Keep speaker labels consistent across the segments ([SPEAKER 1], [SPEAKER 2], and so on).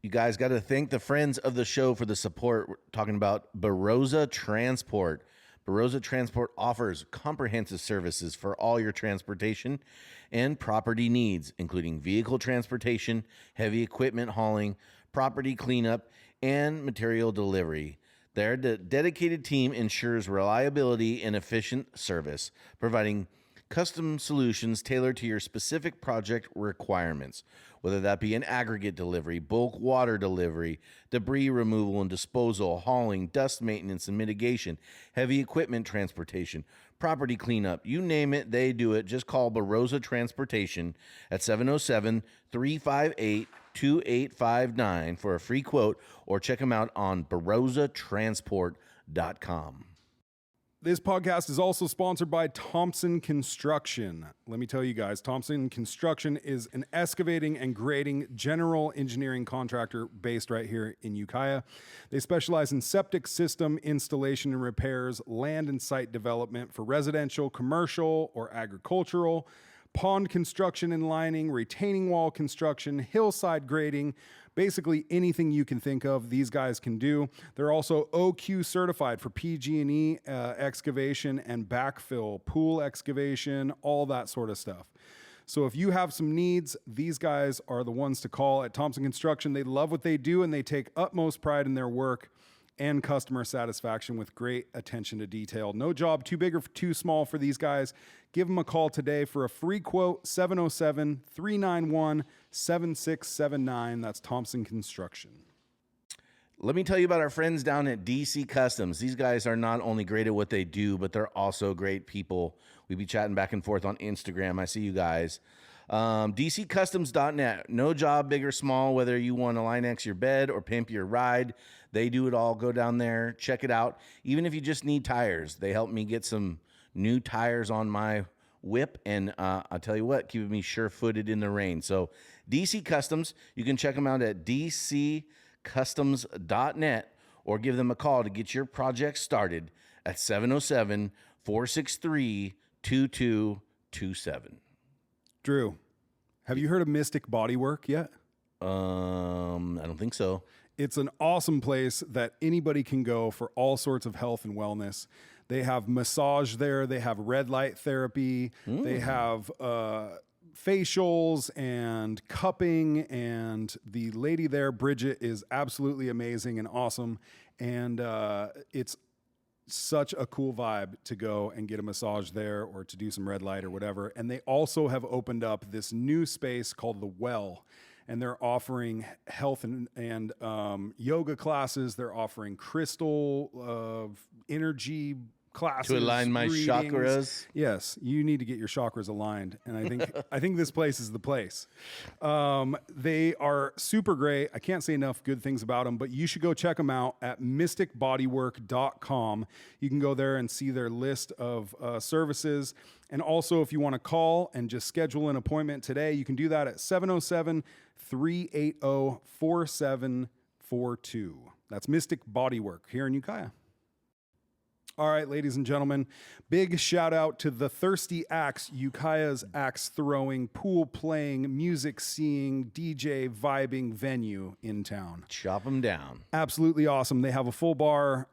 [SPEAKER 1] You guys got to thank the friends of the show for the support. We're talking about Barossa Transport. Barossa Transport offers comprehensive services for all your transportation and property needs, including vehicle transportation, heavy equipment hauling, property cleanup, and material delivery. Their dedicated team ensures reliability and efficient service, providing custom solutions tailored to your specific project requirements, whether that be an aggregate delivery, bulk water delivery, debris removal and disposal, hauling, dust maintenance and mitigation, heavy equipment transportation, property cleanup, you name it, they do it. Just call Barossa Transportation at 707-358-2859 for a free quote, or check them out on barossatransport.com.
[SPEAKER 2] This podcast is also sponsored by Thompson Construction. Let me tell you guys, Thompson Construction is an excavating and grading general engineering contractor based right here in Ukiah. They specialize in septic system installation and repairs, land and site development for residential, commercial, or agricultural, pond construction and lining, retaining wall construction, hillside grading, basically anything you can think of, these guys can do. They're also OQ certified for PG&E excavation and backfill, pool excavation, all that sort of stuff. So if you have some needs, these guys are the ones to call at Thompson Construction. They love what they do and they take utmost pride in their work and customer satisfaction with great attention to detail. No job too big or too small for these guys. Give them a call today for a free quote, 707-391-7679. That's Thompson Construction.
[SPEAKER 1] Let me tell you about our friends down at DC Customs. These guys are not only great at what they do, but they're also great people. We be chatting back and forth on Instagram. I see you guys. DCCustoms.net. No job, big or small, whether you want to Line-X your bed or pimp your ride. They do it all. Go down there, check it out. Even if you just need tires, they helped me get some new tires on my whip, and I'll tell you what, keeping me sure-footed in the rain. So DC Customs, you can check them out at DCCustoms.net or give them a call to get your project started at 707-463-2227.
[SPEAKER 2] Drew, have you heard of Mystic Bodywork yet?
[SPEAKER 1] I don't think so.
[SPEAKER 2] It's an awesome place that anybody can go for all sorts of health and wellness. They have massage there. They have red light therapy. They have facials and cupping. And the lady there, Bridget, is absolutely amazing and awesome. And it's such a cool vibe to go and get a massage there or to do some red light or whatever. And they also have opened up this new space called The Well, and they're offering health and yoga classes. They're offering crystal energy classes
[SPEAKER 1] to align my
[SPEAKER 2] readings.
[SPEAKER 1] chakras.
[SPEAKER 2] Yes, you need to get your chakras aligned, and I think this place is the place. They are super great. I can't say enough good things about them, but you should go check them out at mysticbodywork.com. You can go there and see their list of services. And also, if you want to call and just schedule an appointment today, you can do that at 707-380-4742. That's Mystic Bodywork here in Ukiah. All right, ladies and gentlemen, big shout out to the Thirsty Axe, Ukiah's axe throwing, pool playing, music seeing, DJ vibing venue in town.
[SPEAKER 1] Chop them down.
[SPEAKER 2] Absolutely awesome. They have a full bar.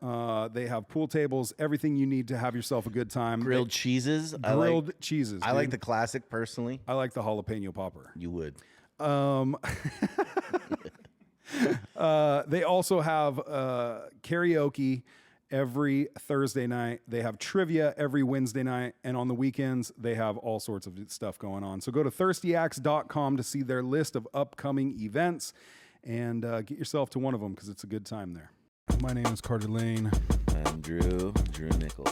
[SPEAKER 2] They have pool tables, everything you need to have yourself a good time.
[SPEAKER 1] Grilled cheeses.
[SPEAKER 2] Grilled cheeses.
[SPEAKER 1] I like the classic personally.
[SPEAKER 2] I like the jalapeno popper.
[SPEAKER 1] You would.
[SPEAKER 2] They also have karaoke every Thursday night. They have trivia every Wednesday night. And on the weekends, they have all sorts of stuff going on. So go to thirstyaxe.com to see their list of upcoming events and get yourself to one of them because it's a good time there. My name is Carter Lane.
[SPEAKER 1] I'm Drew Nickel.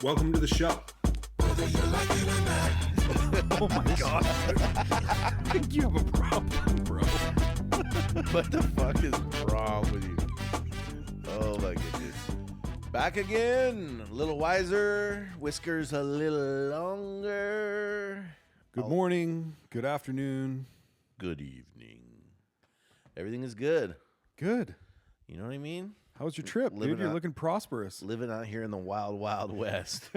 [SPEAKER 2] Welcome to the show. Oh my God. I think you have a problem, bro.
[SPEAKER 1] What the fuck is wrong with you? Oh my goodness. Back again, a little wiser, whiskers a little longer.
[SPEAKER 2] Good morning, good afternoon.
[SPEAKER 1] Good evening. Everything is good.
[SPEAKER 2] Good.
[SPEAKER 1] You know what I mean?
[SPEAKER 2] How was your trip, dude? You're looking prosperous.
[SPEAKER 1] Living out here in the wild, wild west.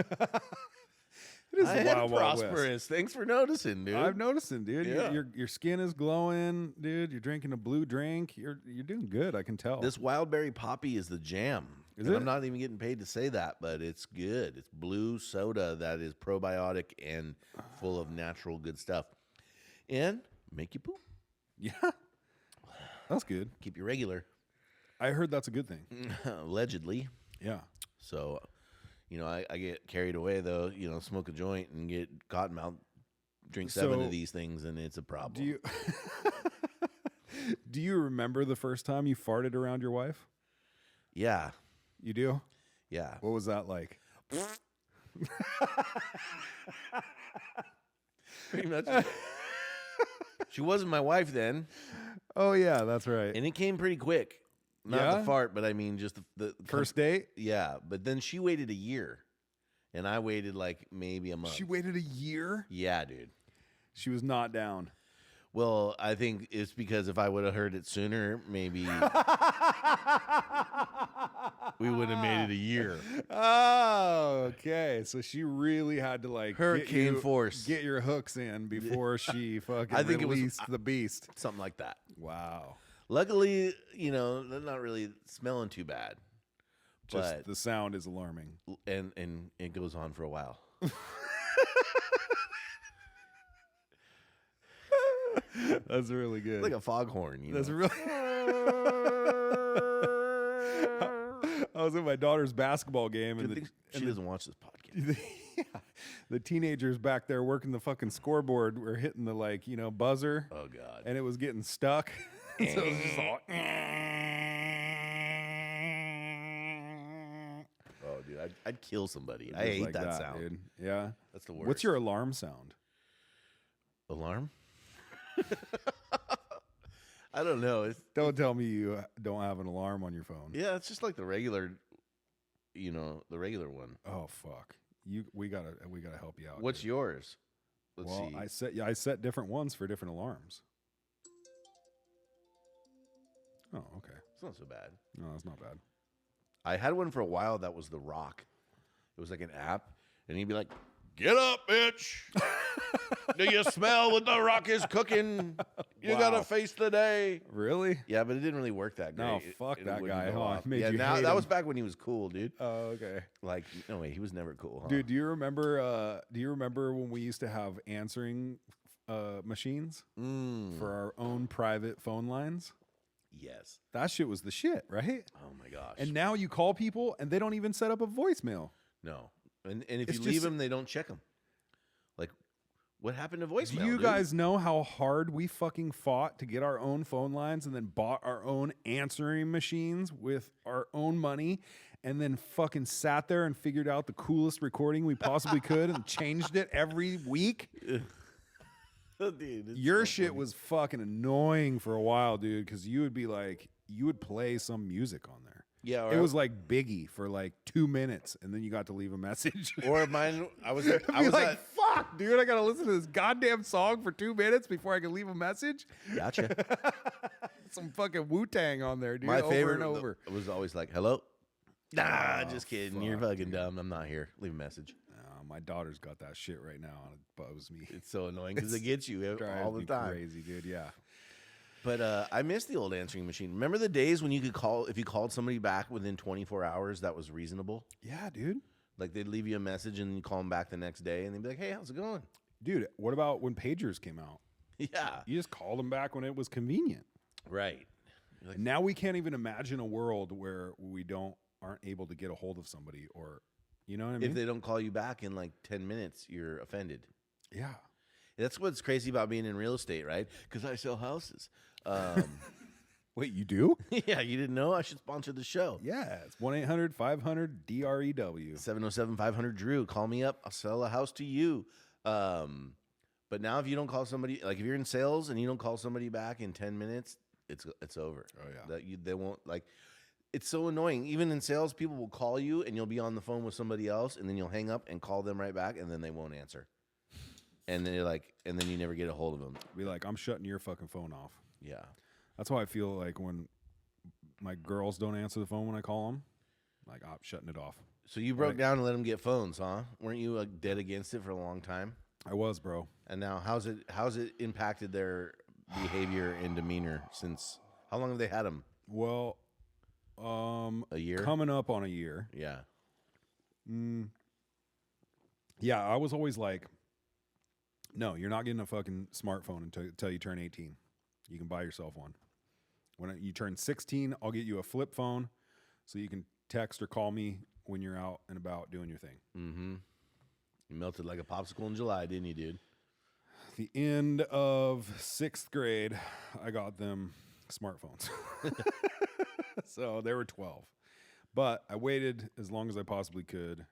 [SPEAKER 2] It is
[SPEAKER 1] I
[SPEAKER 2] the
[SPEAKER 1] am
[SPEAKER 2] wild, wild west.
[SPEAKER 1] prosperous. Thanks for noticing, dude.
[SPEAKER 2] I've noticed it, dude.
[SPEAKER 1] Yeah.
[SPEAKER 2] Your skin is glowing, dude. You're drinking a blue drink. You're doing good. I can tell.
[SPEAKER 1] This Wildberry Poppy is the jam.
[SPEAKER 2] Is
[SPEAKER 1] And
[SPEAKER 2] it?
[SPEAKER 1] I'm not even getting paid to say that, but it's good. It's blue soda that is probiotic and full of natural good stuff. And make you poop.
[SPEAKER 2] Yeah, that's good.
[SPEAKER 1] Keep you regular,
[SPEAKER 2] I heard that's a good thing.
[SPEAKER 1] allegedly.
[SPEAKER 2] Yeah.
[SPEAKER 1] So, I get carried away, though, smoke a joint and get cottonmouth, drink 7
[SPEAKER 2] So,
[SPEAKER 1] of these things, and it's a problem.
[SPEAKER 2] Do you do you remember the first time you farted around your wife?
[SPEAKER 1] Yeah.
[SPEAKER 2] You do?
[SPEAKER 1] Yeah.
[SPEAKER 2] What was that like?
[SPEAKER 1] Pretty much. She wasn't my wife then,
[SPEAKER 2] Oh yeah, that's right.
[SPEAKER 1] and it came pretty quick. Not
[SPEAKER 2] Yeah?
[SPEAKER 1] the fart, but I mean just the
[SPEAKER 2] First date?
[SPEAKER 1] Yeah, but then she waited a year, and I waited like maybe a month.
[SPEAKER 2] She waited a year?
[SPEAKER 1] Yeah, dude.
[SPEAKER 2] She was not down.
[SPEAKER 1] Well, I think it's because if I would have heard it sooner, maybe we would have made it a year.
[SPEAKER 2] Oh, okay. So she really had to like
[SPEAKER 1] Hurricane force.
[SPEAKER 2] get your hooks in before she fucking
[SPEAKER 1] I think it was-
[SPEAKER 2] released the beast.
[SPEAKER 1] Something like that.
[SPEAKER 2] Wow.
[SPEAKER 1] Luckily, they're not really smelling too bad.
[SPEAKER 2] Just
[SPEAKER 1] But
[SPEAKER 2] the sound is alarming.
[SPEAKER 1] and it goes on for a while.
[SPEAKER 2] That's really good.
[SPEAKER 1] Like a foghorn,
[SPEAKER 2] That's really. I was at my daughter's basketball game, and
[SPEAKER 1] Good thing she doesn't watch this podcast.
[SPEAKER 2] the teenagers back there working the fucking scoreboard were hitting the buzzer,
[SPEAKER 1] Oh God.
[SPEAKER 2] and it was getting stuck. So it was just all,
[SPEAKER 1] Oh, dude, I'd kill somebody. I
[SPEAKER 2] just
[SPEAKER 1] hate
[SPEAKER 2] like
[SPEAKER 1] that sound.
[SPEAKER 2] dude. Yeah.
[SPEAKER 1] That's the worst.
[SPEAKER 2] What's your alarm sound?
[SPEAKER 1] alarm? I don't know.
[SPEAKER 2] Don't tell me you don't have an alarm on your phone.
[SPEAKER 1] Yeah, it's just like the regular, the regular one.
[SPEAKER 2] Oh fuck. We gotta help you out.
[SPEAKER 1] What's
[SPEAKER 2] dude.
[SPEAKER 1] yours? Let's
[SPEAKER 2] Well,
[SPEAKER 1] see.
[SPEAKER 2] I set different ones for different alarms. Oh, okay.
[SPEAKER 1] It's not so bad.
[SPEAKER 2] No, that's not bad.
[SPEAKER 1] I had one for a while that was The Rock. It was like an app, and he'd be like, "Get up, bitch! Do you smell what The Rock is cooking? You
[SPEAKER 2] Wow.
[SPEAKER 1] gotta face the day."
[SPEAKER 2] Really?
[SPEAKER 1] Yeah, but it didn't really work that great.
[SPEAKER 2] No, fuck that
[SPEAKER 1] wouldn't
[SPEAKER 2] guy,
[SPEAKER 1] go
[SPEAKER 2] huh?
[SPEAKER 1] off.
[SPEAKER 2] Made
[SPEAKER 1] Yeah,
[SPEAKER 2] you
[SPEAKER 1] now
[SPEAKER 2] hate
[SPEAKER 1] that was
[SPEAKER 2] him.
[SPEAKER 1] back when he was cool, dude.
[SPEAKER 2] Oh, okay.
[SPEAKER 1] Like, no way, he was never cool, huh?
[SPEAKER 2] Dude, do you remember when we used to have answering machines for our own private phone lines?
[SPEAKER 1] Yes.
[SPEAKER 2] That shit was the shit, right?
[SPEAKER 1] Oh my gosh.
[SPEAKER 2] And now you call people and they don't even set up a voicemail.
[SPEAKER 1] no, and if
[SPEAKER 2] It's
[SPEAKER 1] you leave
[SPEAKER 2] just-
[SPEAKER 1] them, they don't check them. Like, what happened to voicemail?
[SPEAKER 2] Do you
[SPEAKER 1] dude?
[SPEAKER 2] guys know how hard we fucking fought to get our own phone lines and then bought our own answering machines with our own money and then fucking sat there and figured out the coolest recording we possibly could and changed it every week?
[SPEAKER 1] Dude, it's
[SPEAKER 2] Your
[SPEAKER 1] so
[SPEAKER 2] shit
[SPEAKER 1] funny.
[SPEAKER 2] was fucking annoying for a while, dude, because you would play some music on there.
[SPEAKER 1] Yeah,
[SPEAKER 2] It was like Biggie for like 2 minutes, and then you got to leave a message.
[SPEAKER 1] or mine. I was
[SPEAKER 2] I'd
[SPEAKER 1] I
[SPEAKER 2] be
[SPEAKER 1] was
[SPEAKER 2] like,
[SPEAKER 1] at,
[SPEAKER 2] fuck, dude, I gotta listen to this goddamn song for 2 minutes before I can leave a message.
[SPEAKER 1] gotcha.
[SPEAKER 2] Some fucking Wu-Tang on there, dude.
[SPEAKER 1] My
[SPEAKER 2] over
[SPEAKER 1] favorite
[SPEAKER 2] and over.
[SPEAKER 1] was always like, "Hello." Nah,
[SPEAKER 2] Oh,
[SPEAKER 1] just kidding. You're
[SPEAKER 2] fuck,
[SPEAKER 1] fucking dumb. I'm not here. Leave a message.
[SPEAKER 2] My daughter's got that shit right now, and it bugs me.
[SPEAKER 1] It's so annoying because it gets you
[SPEAKER 2] Drives
[SPEAKER 1] all the
[SPEAKER 2] me
[SPEAKER 1] time.
[SPEAKER 2] crazy, dude. Yeah.
[SPEAKER 1] But I miss the old answering machine. Remember the days when you could call if you called somebody back within 24 hours? That was reasonable.
[SPEAKER 2] Yeah, dude.
[SPEAKER 1] Like they'd leave you a message and you call them back the next day and they'd be like, "Hey, how's it going?"
[SPEAKER 2] Dude, what about when pagers came out?
[SPEAKER 1] Yeah,
[SPEAKER 2] You just called them back when it was convenient.
[SPEAKER 1] right.
[SPEAKER 2] And now we can't even imagine a world where we aren't able to get a hold of somebody, or you know what I mean?
[SPEAKER 1] If they don't call you back in like 10 minutes, you're offended.
[SPEAKER 2] Yeah.
[SPEAKER 1] That's what's crazy about being in real estate, right? Because I sell houses.
[SPEAKER 2] Wait, you do?
[SPEAKER 1] Yeah, you didn't know? I should sponsor the show.
[SPEAKER 2] Yeah. It's 1-800-500-DREW.
[SPEAKER 1] 707-500-DREW. Call me up. I'll sell a house to you. But now if you don't call somebody, like if you're in sales and you don't call somebody back in 10 minutes, it's over.
[SPEAKER 2] Oh, yeah.
[SPEAKER 1] They won't like. It's so annoying. Even in sales, people will call you and you'll be on the phone with somebody else, and then you'll hang up and call them right back, and then they won't answer. And then you're like, and then you never get a hold of them.
[SPEAKER 2] Be like, I'm shutting your fucking phone off.
[SPEAKER 1] Yeah.
[SPEAKER 2] That's how I feel like when my girls don't answer the phone when I call them. Like, I'm shutting it off.
[SPEAKER 1] So you broke down and let them get phones, huh? Weren't you dead against it for a long time?
[SPEAKER 2] I was, bro.
[SPEAKER 1] And now how's it impacted their behavior and demeanor since? How long have they had them?
[SPEAKER 2] Well,
[SPEAKER 1] A year?
[SPEAKER 2] coming up on a year.
[SPEAKER 1] Yeah.
[SPEAKER 2] Yeah, I was always like, no, you're not getting a fucking smartphone until you turn 18. You can buy yourself one. When you turn 16, I'll get you a flip phone so you can text or call me when you're out and about doing your thing.
[SPEAKER 1] Mm-hmm. You melted like a popsicle in July, didn't you, dude?
[SPEAKER 2] The end of 6th grade, I got them smartphones. So they were 12. But I waited as long as I possibly could.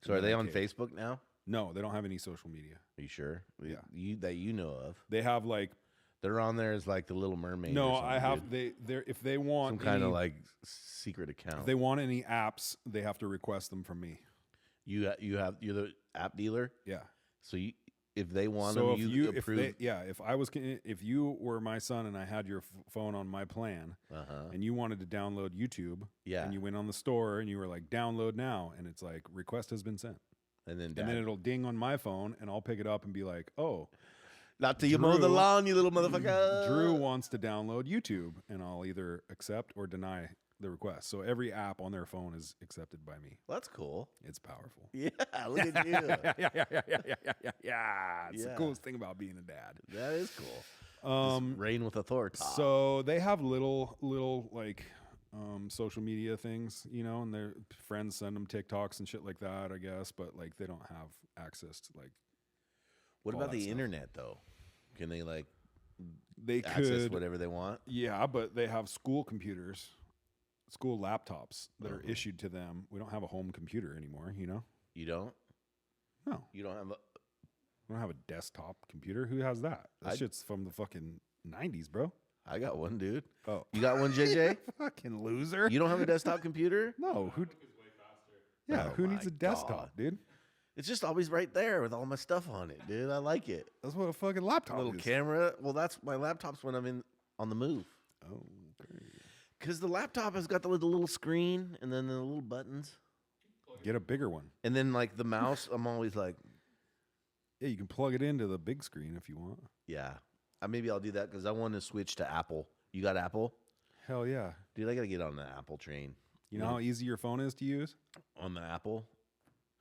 [SPEAKER 1] So are they on Facebook now?
[SPEAKER 2] No, they don't have any social media.
[SPEAKER 1] Are you sure?
[SPEAKER 2] Yeah.
[SPEAKER 1] That you know of.
[SPEAKER 2] They have like
[SPEAKER 1] They're on there as like the Little Mermaid.
[SPEAKER 2] no,
[SPEAKER 1] or something,
[SPEAKER 2] I have
[SPEAKER 1] dude.
[SPEAKER 2] they're if they want
[SPEAKER 1] Some kind of
[SPEAKER 2] any-
[SPEAKER 1] like secret account.
[SPEAKER 2] if they want any apps, they have to request them from me.
[SPEAKER 1] You're the app dealer.
[SPEAKER 2] Yeah.
[SPEAKER 1] So if they want
[SPEAKER 2] So
[SPEAKER 1] them,
[SPEAKER 2] if
[SPEAKER 1] you
[SPEAKER 2] if
[SPEAKER 1] approve.
[SPEAKER 2] if you were my son and I had your phone on my plan, and you wanted to download YouTube,
[SPEAKER 1] Yeah.
[SPEAKER 2] and you went on the store and you were like, download now, and it's like, request has been sent,
[SPEAKER 1] and then
[SPEAKER 2] and then it'll ding on my phone, and I'll pick it up and be like, oh,
[SPEAKER 1] not till you mow the
[SPEAKER 2] Drew-
[SPEAKER 1] lawn, you little motherfucker.
[SPEAKER 2] Drew wants to download YouTube, and I'll either accept or deny the request. So every app on their phone is accepted by me.
[SPEAKER 1] Well, that's cool.
[SPEAKER 2] It's powerful.
[SPEAKER 1] Yeah, look at you.
[SPEAKER 2] Yeah. It's the
[SPEAKER 1] Yeah.
[SPEAKER 2] coolest thing about being a dad.
[SPEAKER 1] That is cool. Just reign with authority.
[SPEAKER 2] So they have little like social media things, you know, and their friends send them TikToks and shit like that, I guess, but like they don't have access to like
[SPEAKER 1] What
[SPEAKER 2] all
[SPEAKER 1] about
[SPEAKER 2] that
[SPEAKER 1] the
[SPEAKER 2] stuff.
[SPEAKER 1] internet though? Can they like
[SPEAKER 2] they
[SPEAKER 1] access
[SPEAKER 2] could
[SPEAKER 1] whatever they want?
[SPEAKER 2] yeah, but they have school computers, school laptops that are issued to them. We don't have a home computer anymore, you know?
[SPEAKER 1] You don't.
[SPEAKER 2] No.
[SPEAKER 1] You don't have.
[SPEAKER 2] We don't have a desktop computer. Who has that? That shit's from the fucking 90s, bro.
[SPEAKER 1] I got one, dude.
[SPEAKER 2] Oh.
[SPEAKER 1] You got one, JJ?
[SPEAKER 2] Fucking loser.
[SPEAKER 1] You don't have a desktop computer?
[SPEAKER 2] No, who Yeah,
[SPEAKER 1] Oh
[SPEAKER 2] who needs
[SPEAKER 1] my
[SPEAKER 2] a desktop,
[SPEAKER 1] God.
[SPEAKER 2] dude?
[SPEAKER 1] It's just always right there with all my stuff on it, dude. I like it.
[SPEAKER 2] That's what a fucking laptop
[SPEAKER 1] Little
[SPEAKER 2] is.
[SPEAKER 1] camera. Well, that's my laptop's when I'm on the move.
[SPEAKER 2] Oh, okay.
[SPEAKER 1] Because the laptop has got the little screen and then the little buttons.
[SPEAKER 2] Get a bigger one.
[SPEAKER 1] And then like the mouse, I'm always like,
[SPEAKER 2] Yeah, you can plug it into the big screen if you want.
[SPEAKER 1] yeah. Maybe I'll do that because I want to switch to Apple. You got Apple?
[SPEAKER 2] Hell yeah.
[SPEAKER 1] Dude, I got to get on the Apple train.
[SPEAKER 2] You know how easy your phone is to use?
[SPEAKER 1] On the Apple?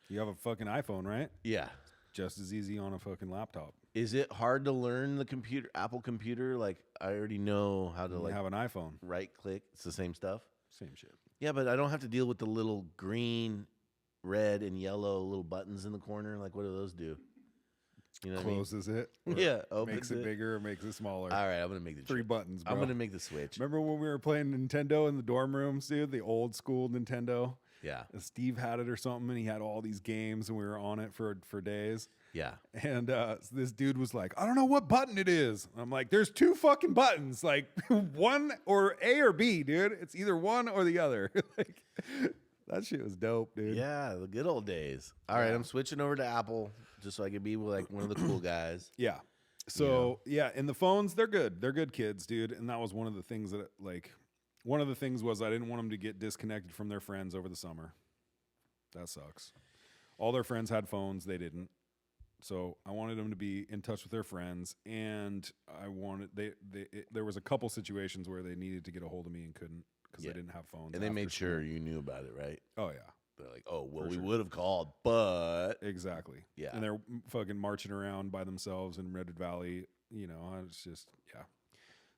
[SPEAKER 2] You have a fucking iPhone, right?
[SPEAKER 1] Yeah.
[SPEAKER 2] Just as easy on a fucking laptop.
[SPEAKER 1] Is it hard to learn the Apple computer? Like, I already know how to
[SPEAKER 2] You
[SPEAKER 1] like
[SPEAKER 2] have an iPhone.
[SPEAKER 1] right click. It's the same stuff.
[SPEAKER 2] Same shit.
[SPEAKER 1] Yeah, but I don't have to deal with the little green, red, and yellow little buttons in the corner. Like, what do those do? You know what
[SPEAKER 2] Closes it.
[SPEAKER 1] I
[SPEAKER 2] or
[SPEAKER 1] mean? Yeah, opens
[SPEAKER 2] Makes it bigger or makes it smaller.
[SPEAKER 1] All right, I'm gonna make the
[SPEAKER 2] 3
[SPEAKER 1] switch.
[SPEAKER 2] buttons, bro.
[SPEAKER 1] I'm gonna make the switch.
[SPEAKER 2] Remember when we were playing Nintendo in the dorm rooms, dude? The old school Nintendo?
[SPEAKER 1] Yeah,
[SPEAKER 2] Steve had it or something, and he had all these games, and we were on it for days.
[SPEAKER 1] yeah.
[SPEAKER 2] And this dude was like, I don't know what button it is. I'm like, there's 2 fucking buttons, like one or A or B, dude. It's either one or the other. Like, that shit was dope, dude.
[SPEAKER 1] Yeah, the good old days. All right, I'm switching over to Apple just so I can be like one of the cool guys.
[SPEAKER 2] Yeah. So yeah, and the phones, they're good. They're good kids, dude. And that was one of the things that one of the things was I didn't want them to get disconnected from their friends over the summer. That sucks. All their friends had phones, they didn't. So I wanted them to be in touch with their friends, and I wanted there was a couple situations where they needed to get a hold of me and couldn't because
[SPEAKER 1] Yeah.
[SPEAKER 2] they didn't have phones.
[SPEAKER 1] And they
[SPEAKER 2] after
[SPEAKER 1] made
[SPEAKER 2] school.
[SPEAKER 1] sure you knew about it, right?
[SPEAKER 2] Oh yeah.
[SPEAKER 1] They're like, oh, well,
[SPEAKER 2] For
[SPEAKER 1] we
[SPEAKER 2] sure.
[SPEAKER 1] would have called, but
[SPEAKER 2] Exactly.
[SPEAKER 1] Yeah.
[SPEAKER 2] And they're fucking marching around by themselves in Redwood Valley. You know, it's just yeah.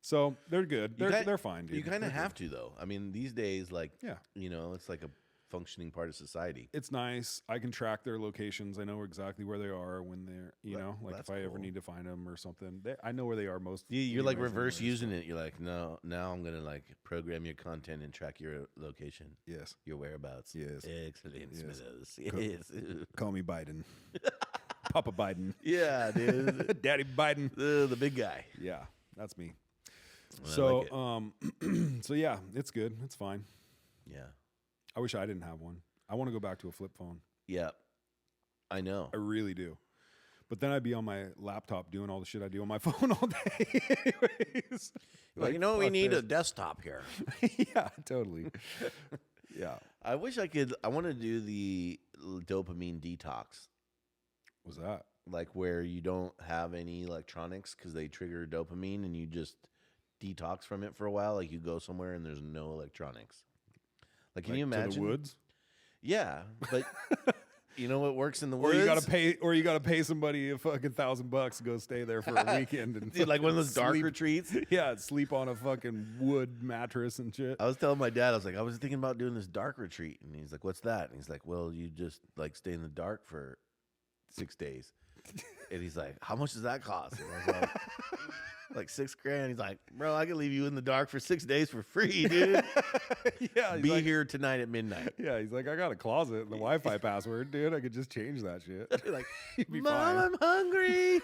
[SPEAKER 2] So they're good. They're fine, dude.
[SPEAKER 1] you kind
[SPEAKER 2] They're
[SPEAKER 1] of
[SPEAKER 2] good.
[SPEAKER 1] have to, though. I mean, these days, like,
[SPEAKER 2] Yeah.
[SPEAKER 1] you know, it's like a functioning part of society.
[SPEAKER 2] It's nice. I can track their locations. I know exactly where they are when they're, you know, like if
[SPEAKER 1] that's
[SPEAKER 2] I ever
[SPEAKER 1] cool.
[SPEAKER 2] need to find them or something. I know where they are most.
[SPEAKER 1] You're like
[SPEAKER 2] anyways
[SPEAKER 1] reverse
[SPEAKER 2] anyways.
[SPEAKER 1] using it. You're like, no, now I'm gonna like program your content and track your location,
[SPEAKER 2] Yes.
[SPEAKER 1] your whereabouts.
[SPEAKER 2] Yes.
[SPEAKER 1] Excellent,
[SPEAKER 2] Yes.
[SPEAKER 1] Smithers. Yes.
[SPEAKER 2] Call me Biden. Papa Biden.
[SPEAKER 1] Yeah, dude.
[SPEAKER 2] Daddy Biden.
[SPEAKER 1] The big guy.
[SPEAKER 2] Yeah, that's me.
[SPEAKER 1] I
[SPEAKER 2] So,
[SPEAKER 1] like it.
[SPEAKER 2] so yeah, it's good. It's fine.
[SPEAKER 1] Yeah.
[SPEAKER 2] I wish I didn't have one. I want to go back to a flip phone.
[SPEAKER 1] Yeah. I know.
[SPEAKER 2] I really do. But then I'd be on my laptop doing all the shit I do on my phone all day. Anyways.
[SPEAKER 1] Well, you know, we
[SPEAKER 2] fuck
[SPEAKER 1] need a
[SPEAKER 2] this.
[SPEAKER 1] desktop here.
[SPEAKER 2] Yeah, totally. Yeah.
[SPEAKER 1] I wish I want to do the dopamine detox,
[SPEAKER 2] What's that?
[SPEAKER 1] like where you don't have any electronics because they trigger dopamine, and you just detox from it for a while. Like you go somewhere and there's no electronics. Like, can you
[SPEAKER 2] To the
[SPEAKER 1] imagine?
[SPEAKER 2] woods?
[SPEAKER 1] Yeah, but you know what works in the
[SPEAKER 2] Or
[SPEAKER 1] woods?
[SPEAKER 2] you gotta pay somebody a fucking $1,000 to go stay there for a weekend and
[SPEAKER 1] Dude, like one of those dark
[SPEAKER 2] sleep-
[SPEAKER 1] retreats.
[SPEAKER 2] Yeah, sleep on a fucking wood mattress and shit.
[SPEAKER 1] I was telling my dad, I was like, I was thinking about doing this dark retreat, and he's like, "What's that?" And he's like, "Well, you just like stay in the dark for 6 days." And he's like, "How much does that cost?" And I was like $6,000. He's like, "Bro, I can leave you in the dark for 6 days for free, dude.
[SPEAKER 2] Yeah, he's
[SPEAKER 1] Be
[SPEAKER 2] like,
[SPEAKER 1] here tonight at midnight."
[SPEAKER 2] yeah, he's like, I got a closet and the Wi-Fi password, dude. I could just change that shit.
[SPEAKER 1] You're like,
[SPEAKER 2] You'd be
[SPEAKER 1] "Mom,
[SPEAKER 2] fine.
[SPEAKER 1] I'm hungry."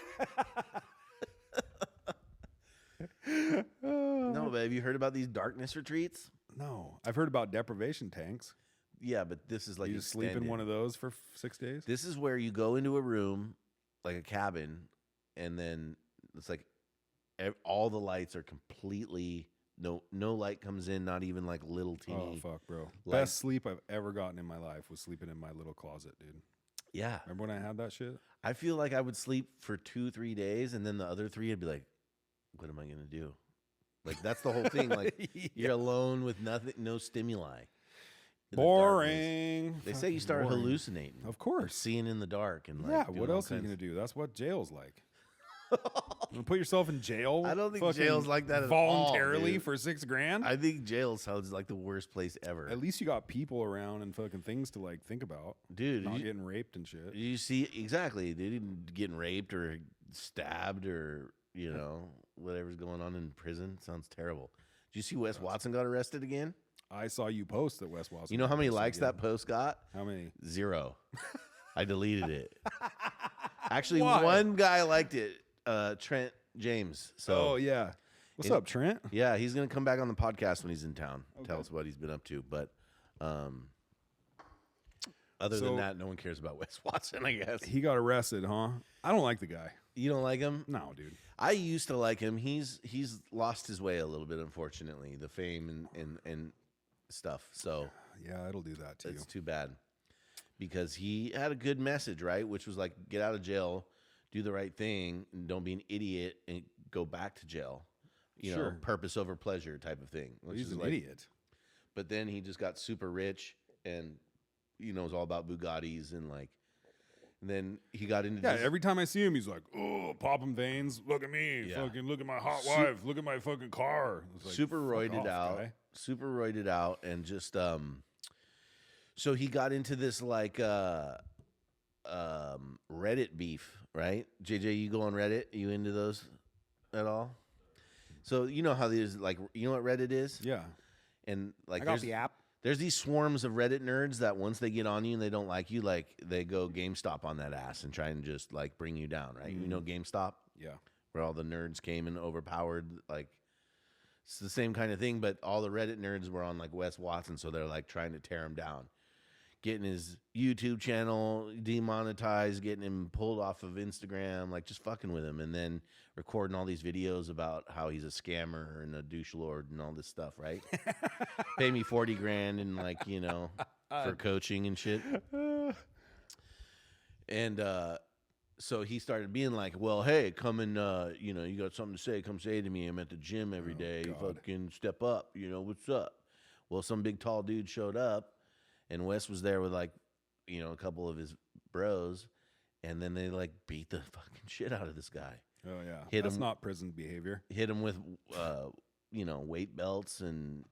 [SPEAKER 2] Oh.
[SPEAKER 1] No, but have you heard about these darkness retreats?
[SPEAKER 2] No, I've heard about deprivation tanks.
[SPEAKER 1] Yeah, but this is like
[SPEAKER 2] You just sleep in
[SPEAKER 1] extended.
[SPEAKER 2] one of those for 6 days.
[SPEAKER 1] This is where you go into a room, like a cabin, and then it's like all the lights are completely no light comes in, not even like little
[SPEAKER 2] Oh
[SPEAKER 1] teeny.
[SPEAKER 2] fuck, bro!
[SPEAKER 1] Like-
[SPEAKER 2] Best sleep I've ever gotten in my life was sleeping in my little closet, dude.
[SPEAKER 1] Yeah,
[SPEAKER 2] Remember when I had that shit?
[SPEAKER 1] I feel like I would sleep for 2-3 days, and then the other 3 I'd be like, "What am I gonna do?" Like that's the whole thing. Like you're alone with nothing, no stimuli. in the darkness.
[SPEAKER 2] Boring.
[SPEAKER 1] They say you start
[SPEAKER 2] Boring.
[SPEAKER 1] hallucinating,
[SPEAKER 2] Of course.
[SPEAKER 1] seeing in the dark, and like
[SPEAKER 2] Yeah.
[SPEAKER 1] doing
[SPEAKER 2] What
[SPEAKER 1] all
[SPEAKER 2] else are you
[SPEAKER 1] kinds-
[SPEAKER 2] gonna do? That's what jail's like. You wanna put yourself in jail?
[SPEAKER 1] I don't think
[SPEAKER 2] fucking
[SPEAKER 1] jail's like that at all,
[SPEAKER 2] voluntarily
[SPEAKER 1] dude.
[SPEAKER 2] for $6,000.
[SPEAKER 1] I think jail sounds like the worst place ever.
[SPEAKER 2] At least you got people around and fucking things to like think about.
[SPEAKER 1] Dude,
[SPEAKER 2] Not
[SPEAKER 1] you,
[SPEAKER 2] getting raped and shit.
[SPEAKER 1] you see exactly. They didn't getting raped or stabbed or whatever's going on in prison. Sounds terrible. Did you see Wes Watson got arrested again?
[SPEAKER 2] I saw you post that Wes Watson.
[SPEAKER 1] You know how many
[SPEAKER 2] posted
[SPEAKER 1] likes
[SPEAKER 2] again.
[SPEAKER 1] that post got?
[SPEAKER 2] How many?
[SPEAKER 1] 0. I deleted it. Actually,
[SPEAKER 2] Why?
[SPEAKER 1] one guy liked it. Trent James.
[SPEAKER 2] Oh
[SPEAKER 1] So
[SPEAKER 2] yeah. What's
[SPEAKER 1] it-
[SPEAKER 2] up, Trent?
[SPEAKER 1] yeah, he's gonna come back on the podcast when he's in town. Tell us what he's been up to. But other
[SPEAKER 2] So-
[SPEAKER 1] than that, no one cares about Wes Watson, I guess.
[SPEAKER 2] He got arrested, huh? I don't like the guy.
[SPEAKER 1] You don't like him?
[SPEAKER 2] No, dude.
[SPEAKER 1] I used to like him. He's lost his way a little bit, unfortunately, the fame and stuff. So
[SPEAKER 2] Yeah, it'll do that to you.
[SPEAKER 1] it's too bad because he had a good message, right? Which was like, get out of jail, do the right thing, and don't be an idiot and go back to jail. You know,
[SPEAKER 2] Sure.
[SPEAKER 1] purpose over pleasure type of thing. Which
[SPEAKER 2] He's
[SPEAKER 1] is
[SPEAKER 2] an
[SPEAKER 1] like,
[SPEAKER 2] idiot.
[SPEAKER 1] But then he just got super rich and is all about Bugattis and like. And then he got into
[SPEAKER 2] Yeah,
[SPEAKER 1] this-
[SPEAKER 2] every time I see him, he's like, "Oh, popping veins. Look at me.
[SPEAKER 1] Yeah.
[SPEAKER 2] Fucking look at my hot wife. Look at my fucking car." It's like,
[SPEAKER 1] super
[SPEAKER 2] fuck
[SPEAKER 1] roided
[SPEAKER 2] off,
[SPEAKER 1] out,
[SPEAKER 2] guy.
[SPEAKER 1] super roided out, and just so he got into this like Reddit beef, right? JJ, you go on Reddit? You into those at all? So you know how these like you know what Reddit is,
[SPEAKER 2] Yeah,
[SPEAKER 1] and like
[SPEAKER 2] I got the app.
[SPEAKER 1] there's these swarms of Reddit nerds that once they get on you and they don't like you, like they go GameStop on that ass and try and just like bring you down, right? You know GameStop,
[SPEAKER 2] Yeah,
[SPEAKER 1] where all the nerds came and overpowered, like it's the same kind of thing, but all the Reddit nerds were on like Wes Watson, so they're like trying to tear him down, getting his YouTube channel demonetized, getting him pulled off of Instagram, like just fucking with him, and then recording all these videos about how he's a scammer and a douche lord and all this stuff, right? Pay me $40,000 and like for coaching and shit. And so he started being like, well, hey, come and, you got something to say, come say to me. I'm at the gym every day.
[SPEAKER 2] God.
[SPEAKER 1] Fucking step up. What's up? Well, some big tall dude showed up, and Wes was there with like, a couple of his bros, and then they like beat the fucking shit out of this guy.
[SPEAKER 2] oh yeah.
[SPEAKER 1] Hit
[SPEAKER 2] That's
[SPEAKER 1] him.
[SPEAKER 2] not prison behavior.
[SPEAKER 1] Hit him with, weight belts and,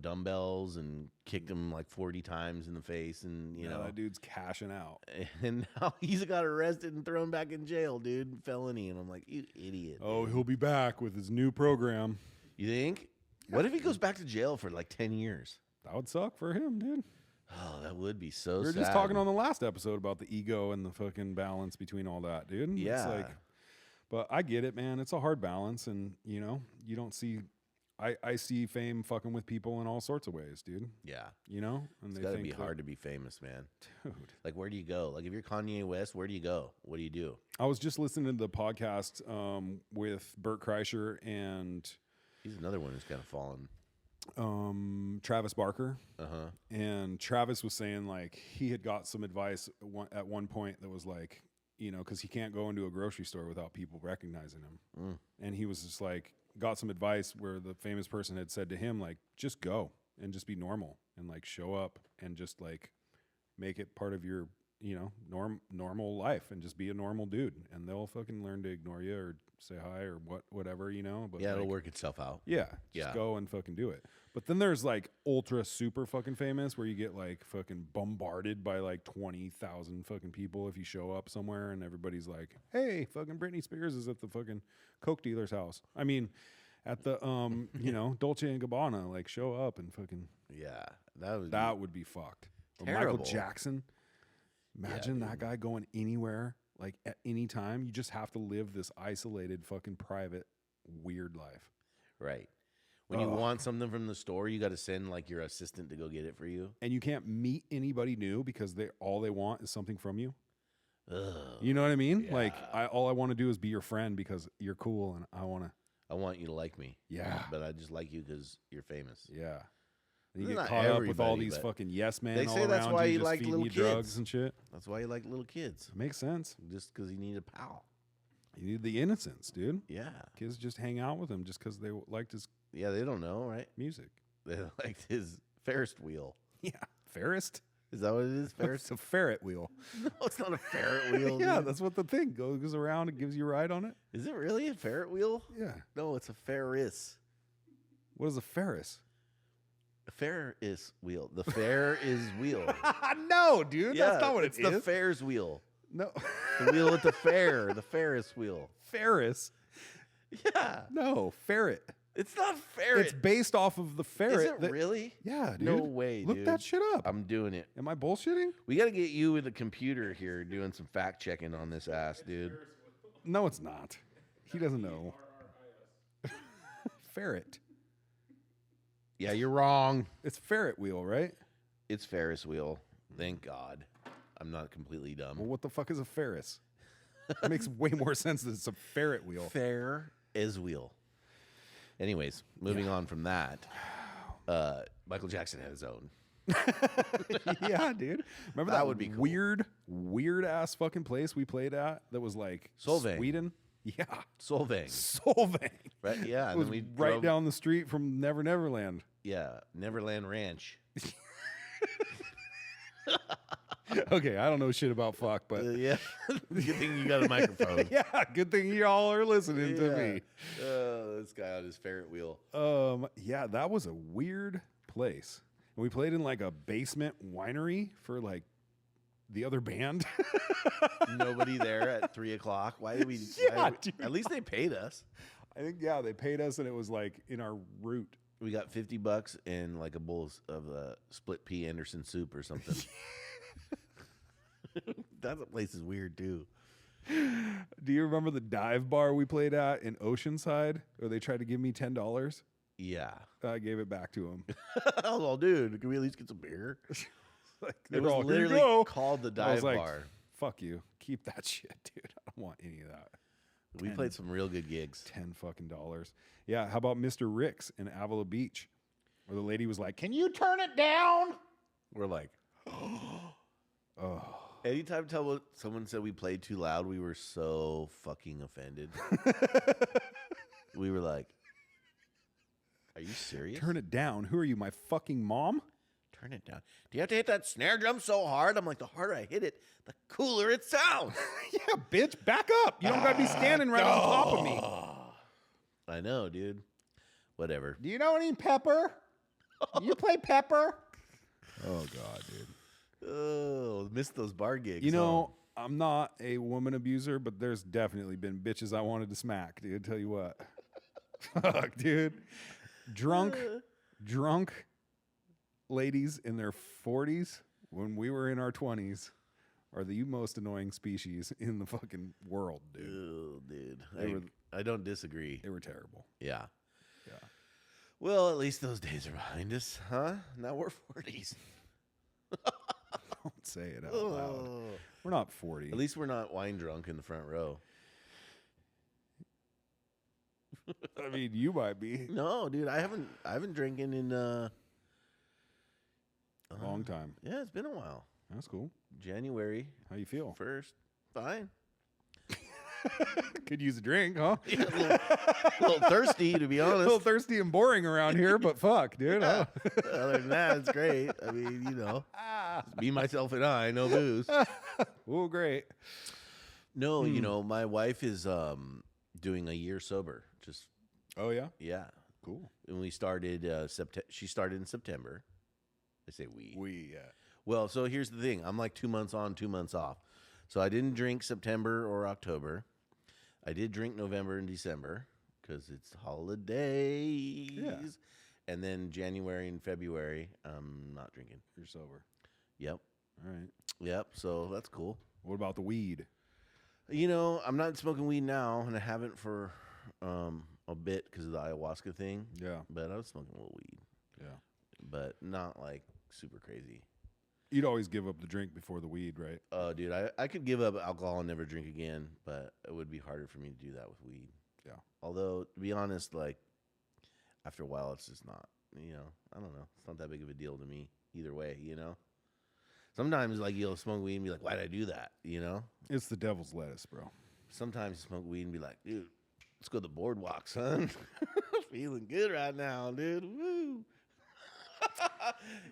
[SPEAKER 1] dumbbells, and kicked him like 40 times in the face, and,
[SPEAKER 2] Yeah, that dude's cashing out.
[SPEAKER 1] and now he's got arrested and thrown back in jail, dude. Felony. And I'm like, you idiot.
[SPEAKER 2] Oh, he'll be back with his new program.
[SPEAKER 1] You think? What if he goes back to jail for like 10 years?
[SPEAKER 2] That would suck for him, dude.
[SPEAKER 1] Oh, that would be so
[SPEAKER 2] We were
[SPEAKER 1] sad.
[SPEAKER 2] just talking on the last episode about the ego and the fucking balance between all that, dude. It's
[SPEAKER 1] Yeah.
[SPEAKER 2] like, but I get it, man. It's a hard balance, and you don't see. I see fame fucking with people in all sorts of ways, dude.
[SPEAKER 1] Yeah.
[SPEAKER 2] And
[SPEAKER 1] It's
[SPEAKER 2] they
[SPEAKER 1] got to
[SPEAKER 2] think
[SPEAKER 1] be
[SPEAKER 2] that-
[SPEAKER 1] hard to be famous, man.
[SPEAKER 2] dude.
[SPEAKER 1] Like, where do you go? Like, if you're Kanye West, where do you go? What do you do?
[SPEAKER 2] I was just listening to the podcast with Bert Kreischer and
[SPEAKER 1] He's another one who's kind of fallen.
[SPEAKER 2] Travis Barker.
[SPEAKER 1] Uh-huh.
[SPEAKER 2] And Travis was saying like he had got some advice at one point that was like, you know, because he can't go into a grocery store without people recognizing him. And he was just like, got some advice where the famous person had said to him, like, just go and just be normal and like show up and just like make it part of your, you know, normal life and just be a normal dude. And they'll fucking learn to ignore you or say hi or whatever, you know. But
[SPEAKER 1] Yeah, it'll
[SPEAKER 2] like,
[SPEAKER 1] work itself out.
[SPEAKER 2] yeah, just
[SPEAKER 1] Yeah.
[SPEAKER 2] go and fucking do it. But then there's like ultra super fucking famous where you get like fucking bombarded by like 20,000 fucking people if you show up somewhere and everybody's like, hey, fucking Britney Spears is at the fucking Coke dealer's house. I mean, at the, you know, Dolce & Gabbana, like show up and fucking,
[SPEAKER 1] Yeah, that was
[SPEAKER 2] that would be fucked. Or
[SPEAKER 1] Terrible.
[SPEAKER 2] Michael Jackson. Imagine that guy going anywhere, like at any time. You just have to live this isolated, fucking private, weird life.
[SPEAKER 1] right. When you want something from the store, you got to send like your assistant to go get it for you.
[SPEAKER 2] And you can't meet anybody new because all they want is something from you.
[SPEAKER 1] Ugh.
[SPEAKER 2] You know what I mean? Like all I want to do is be your friend because you're cool and I want to.
[SPEAKER 1] I want you to like me.
[SPEAKER 2] Yeah.
[SPEAKER 1] But I just like you because you're famous.
[SPEAKER 2] Yeah. And you
[SPEAKER 1] Not
[SPEAKER 2] get caught up with all
[SPEAKER 1] everybody,
[SPEAKER 2] these
[SPEAKER 1] but
[SPEAKER 2] fucking yes men
[SPEAKER 1] they
[SPEAKER 2] all
[SPEAKER 1] say that's
[SPEAKER 2] around
[SPEAKER 1] why
[SPEAKER 2] you,
[SPEAKER 1] you
[SPEAKER 2] just
[SPEAKER 1] like
[SPEAKER 2] feeding
[SPEAKER 1] little
[SPEAKER 2] you
[SPEAKER 1] kids.
[SPEAKER 2] drugs and shit.
[SPEAKER 1] That's why you like little kids.
[SPEAKER 2] Makes sense.
[SPEAKER 1] Just because you need a pal.
[SPEAKER 2] You need the innocence, dude.
[SPEAKER 1] Yeah.
[SPEAKER 2] Kids just hang out with him just because they liked his
[SPEAKER 1] Yeah, they don't know, right?
[SPEAKER 2] music.
[SPEAKER 1] They liked his Ferris wheel.
[SPEAKER 2] Yeah. Ferris?
[SPEAKER 1] Is that what it is? Ferris?
[SPEAKER 2] It's a ferret wheel.
[SPEAKER 1] No, it's not a ferret wheel.
[SPEAKER 2] Yeah,
[SPEAKER 1] dude.
[SPEAKER 2] that's what the thing goes around and gives you a ride on it.
[SPEAKER 1] Is it really a ferret wheel?
[SPEAKER 2] Yeah.
[SPEAKER 1] No, it's a Ferris.
[SPEAKER 2] What is a Ferris?
[SPEAKER 1] A Ferris wheel. The fair is wheel.
[SPEAKER 2] No, dude.
[SPEAKER 1] Yeah,
[SPEAKER 2] that's not what
[SPEAKER 1] it's
[SPEAKER 2] it
[SPEAKER 1] the
[SPEAKER 2] is.
[SPEAKER 1] Ferris wheel.
[SPEAKER 2] No.
[SPEAKER 1] The wheel at the fair. The Ferris wheel.
[SPEAKER 2] Ferris?
[SPEAKER 1] Yeah.
[SPEAKER 2] No, ferret.
[SPEAKER 1] It's not ferret.
[SPEAKER 2] It's based off of the ferret.
[SPEAKER 1] Is it really?
[SPEAKER 2] Yeah, dude.
[SPEAKER 1] No way,
[SPEAKER 2] Look
[SPEAKER 1] dude.
[SPEAKER 2] that shit up.
[SPEAKER 1] I'm doing it.
[SPEAKER 2] Am I bullshitting?
[SPEAKER 1] We got to get you with a computer here doing some fact checking on this ass, dude.
[SPEAKER 2] No, it's not. He doesn't know. Ferret.
[SPEAKER 1] Yeah, you're wrong.
[SPEAKER 2] It's ferret wheel, right?
[SPEAKER 1] It's Ferris wheel. Thank God. I'm not completely dumb.
[SPEAKER 2] Well, what the fuck is a Ferris? It makes way more sense that it's a ferret wheel.
[SPEAKER 1] Fair is wheel. Anyways, moving on from that, Michael Jackson had his own.
[SPEAKER 2] Yeah, dude. Remember
[SPEAKER 1] That
[SPEAKER 2] that
[SPEAKER 1] would be cool.
[SPEAKER 2] weird ass fucking place we played at that was like
[SPEAKER 1] Solvang.
[SPEAKER 2] Sweden? Yeah.
[SPEAKER 1] Solvang.
[SPEAKER 2] Solvang.
[SPEAKER 1] Right? Yeah.
[SPEAKER 2] It
[SPEAKER 1] And
[SPEAKER 2] was
[SPEAKER 1] then we
[SPEAKER 2] right
[SPEAKER 1] drove-
[SPEAKER 2] down the street from Never Neverland.
[SPEAKER 1] Yeah. Neverland Ranch.
[SPEAKER 2] Okay, I don't know shit about fuck, but
[SPEAKER 1] Yeah. Good thing you got a microphone.
[SPEAKER 2] yeah, good thing y'all are listening to me.
[SPEAKER 1] This guy on his ferret wheel.
[SPEAKER 2] Yeah, that was a weird place. And we played in like a basement winery for like the other band.
[SPEAKER 1] Nobody there at 3 o'clock. Why did we?
[SPEAKER 2] Yeah, dude.
[SPEAKER 1] At least they paid us.
[SPEAKER 2] I think they paid us and it was like in our route.
[SPEAKER 1] We got $50 and like a bowl of split pea Anderson soup or something. That place is weird too.
[SPEAKER 2] Do you remember the dive bar we played at in Oceanside where they tried to give me $10?
[SPEAKER 1] Yeah.
[SPEAKER 2] I gave it back to them.
[SPEAKER 1] Oh, dude, can we at least get some beer?
[SPEAKER 2] Like,
[SPEAKER 1] It
[SPEAKER 2] they're
[SPEAKER 1] was
[SPEAKER 2] all, "Here you
[SPEAKER 1] literally
[SPEAKER 2] go."
[SPEAKER 1] called the
[SPEAKER 2] I was
[SPEAKER 1] dive
[SPEAKER 2] like,
[SPEAKER 1] bar.
[SPEAKER 2] fuck you. Keep that shit, dude. I don't want any of that.
[SPEAKER 1] We played some real good gigs.
[SPEAKER 2] $10 fucking dollars. Yeah, how about Mr. Rick's in Avila Beach? Where the lady was like, "Can you turn it down?"
[SPEAKER 1] We're like,
[SPEAKER 2] Oh.
[SPEAKER 1] anytime someone said we played too loud, we were so fucking offended. We were like, are you serious?
[SPEAKER 2] Turn it down. Who are you, my fucking mom?
[SPEAKER 1] Turn it down. Do you have to hit that snare drum so hard? I'm like, the harder I hit it, the cooler it sounds.
[SPEAKER 2] Yeah, bitch, back up. You don't gotta be standing right on top of me.
[SPEAKER 1] I know, dude. Whatever.
[SPEAKER 2] Do you know any Pepper? You play Pepper? Oh god, dude.
[SPEAKER 1] Oh, missed those bar gigs.
[SPEAKER 2] You know, I'm not a woman abuser, but there's definitely been bitches I wanted to smack, dude. Tell you what. Fuck, dude. Drunk ladies in their 40s when we were in our 20s are the most annoying species in the fucking world, dude.
[SPEAKER 1] Oh, dude.
[SPEAKER 2] They were-
[SPEAKER 1] I don't disagree.
[SPEAKER 2] They were terrible.
[SPEAKER 1] Yeah.
[SPEAKER 2] Yeah.
[SPEAKER 1] Well, at least those days are behind us, huh? Now we're 40s.
[SPEAKER 2] Don't say it out loud.
[SPEAKER 1] Oh.
[SPEAKER 2] We're not 40.
[SPEAKER 1] At least we're not wine drunk in the front row.
[SPEAKER 2] I mean, you might be.
[SPEAKER 1] No, dude, I haven't drinking in
[SPEAKER 2] A long time.
[SPEAKER 1] yeah, it's been a while.
[SPEAKER 2] That's cool.
[SPEAKER 1] January
[SPEAKER 2] How you feel?
[SPEAKER 1] 1st. Fine.
[SPEAKER 2] Could use a drink, huh?
[SPEAKER 1] Yeah, a little thirsty, to be
[SPEAKER 2] A
[SPEAKER 1] honest.
[SPEAKER 2] little thirsty and boring around here, but fuck, dude.
[SPEAKER 1] Yeah. Other than that, it's great. I mean, just me, myself, and I, no booze.
[SPEAKER 2] Oh, great.
[SPEAKER 1] No, my wife is doing a year sober. Just
[SPEAKER 2] Oh, yeah?
[SPEAKER 1] yeah.
[SPEAKER 2] Cool.
[SPEAKER 1] And we started she started in September. I say we.
[SPEAKER 2] Yeah.
[SPEAKER 1] Well, so here's the thing. I'm like 2 months on, 2 months off. So I didn't drink September or October. I did drink November and December because it's holidays.
[SPEAKER 2] Yeah.
[SPEAKER 1] And then January and February, I'm not drinking.
[SPEAKER 2] You're sober.
[SPEAKER 1] Yep.
[SPEAKER 2] All right.
[SPEAKER 1] Yep. So that's cool.
[SPEAKER 2] What about the weed?
[SPEAKER 1] I'm not smoking weed now, and I haven't for a bit because of the ayahuasca thing.
[SPEAKER 2] Yeah.
[SPEAKER 1] But I was smoking a little weed,
[SPEAKER 2] Yeah.
[SPEAKER 1] but not like super crazy.
[SPEAKER 2] You'd always give up the drink before the weed, right?
[SPEAKER 1] Dude, I could give up alcohol and never drink again, but it would be harder for me to do that with weed.
[SPEAKER 2] Yeah.
[SPEAKER 1] Although, to be honest, like, after a while, it's just not, I don't know. It's not that big of a deal to me either way, Sometimes, like, you'll smoke weed and be like, why'd I do that,
[SPEAKER 2] It's the devil's lettuce, bro.
[SPEAKER 1] Sometimes you smoke weed and be like, dude, let's go to the boardwalk, son. Feeling good right now, dude. Woo.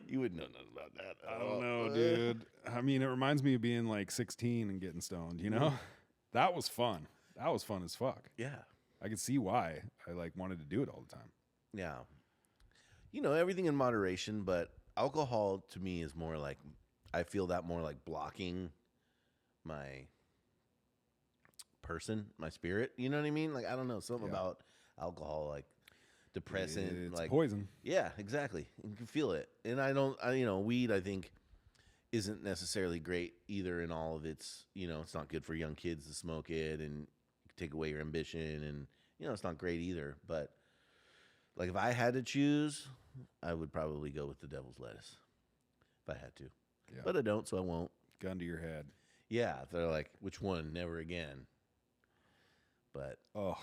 [SPEAKER 1] You wouldn't know nothing about that.
[SPEAKER 2] I don't know, dude. I mean, it reminds me of being like 16 and getting stoned, That was fun. That was fun as fuck.
[SPEAKER 1] Yeah.
[SPEAKER 2] I could see why I like wanted to do it all the time.
[SPEAKER 1] Yeah. Everything in moderation, but alcohol to me is more like, I feel that more like blocking my person, my spirit. You know what I mean? Like, I don't know, something about alcohol, like depressant,
[SPEAKER 2] It's
[SPEAKER 1] like
[SPEAKER 2] poison.
[SPEAKER 1] Yeah, exactly. You can feel it. And weed, I think, isn't necessarily great either in all of its, it's not good for young kids to smoke it and take away your ambition. And, it's not great either. But, like, if I had to choose, I would probably go with the devil's lettuce if I had to.
[SPEAKER 2] Yeah.
[SPEAKER 1] But I don't, so I won't.
[SPEAKER 2] Gun to your head.
[SPEAKER 1] Yeah, if they're like, which one? Never again. But
[SPEAKER 2] Oh.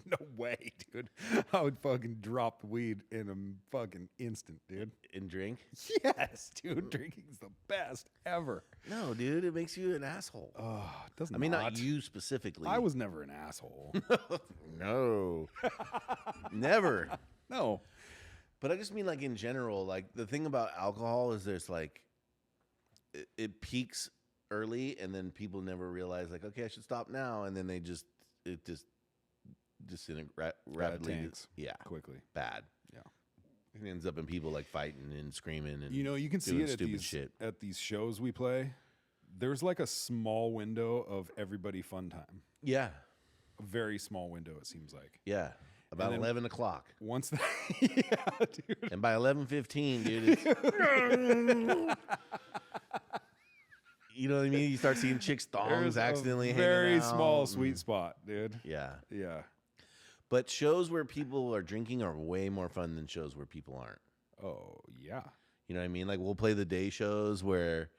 [SPEAKER 2] No way, dude. I would fucking drop the weed in a fucking instant, dude.
[SPEAKER 1] in drink?
[SPEAKER 2] Yes, dude. Drinking's the best ever.
[SPEAKER 1] No, dude, it makes you an asshole.
[SPEAKER 2] Oh, it doesn't.
[SPEAKER 1] I mean, not you specifically.
[SPEAKER 2] I was never an asshole.
[SPEAKER 1] No. Never.
[SPEAKER 2] No.
[SPEAKER 1] But I just mean, like, in general, like, the thing about alcohol is there's, like, it peaks early, and then people never realize, like, okay, I should stop now, and then it just rapidly.
[SPEAKER 2] tanks
[SPEAKER 1] Yeah.
[SPEAKER 2] quickly.
[SPEAKER 1] Bad.
[SPEAKER 2] Yeah.
[SPEAKER 1] It ends up in people, like, fighting and screaming and
[SPEAKER 2] You can see
[SPEAKER 1] doing
[SPEAKER 2] it
[SPEAKER 1] stupid shit.
[SPEAKER 2] at these shows we play. There's like a small window of everybody fun time.
[SPEAKER 1] Yeah.
[SPEAKER 2] A very small window, it seems like.
[SPEAKER 1] Yeah. About
[SPEAKER 2] then-
[SPEAKER 1] 11 o'clock.
[SPEAKER 2] Once that, yeah, dude.
[SPEAKER 1] And by 11:15, dude, it's... You know what I mean? You start seeing chicks' thongs
[SPEAKER 2] There's
[SPEAKER 1] accidentally
[SPEAKER 2] a
[SPEAKER 1] hanging
[SPEAKER 2] very
[SPEAKER 1] out
[SPEAKER 2] small
[SPEAKER 1] and-
[SPEAKER 2] sweet spot, dude.
[SPEAKER 1] Yeah.
[SPEAKER 2] Yeah.
[SPEAKER 1] But shows where people are drinking are way more fun than shows where people aren't.
[SPEAKER 2] Oh, yeah.
[SPEAKER 1] You know what I mean? Like, we'll play the day shows where,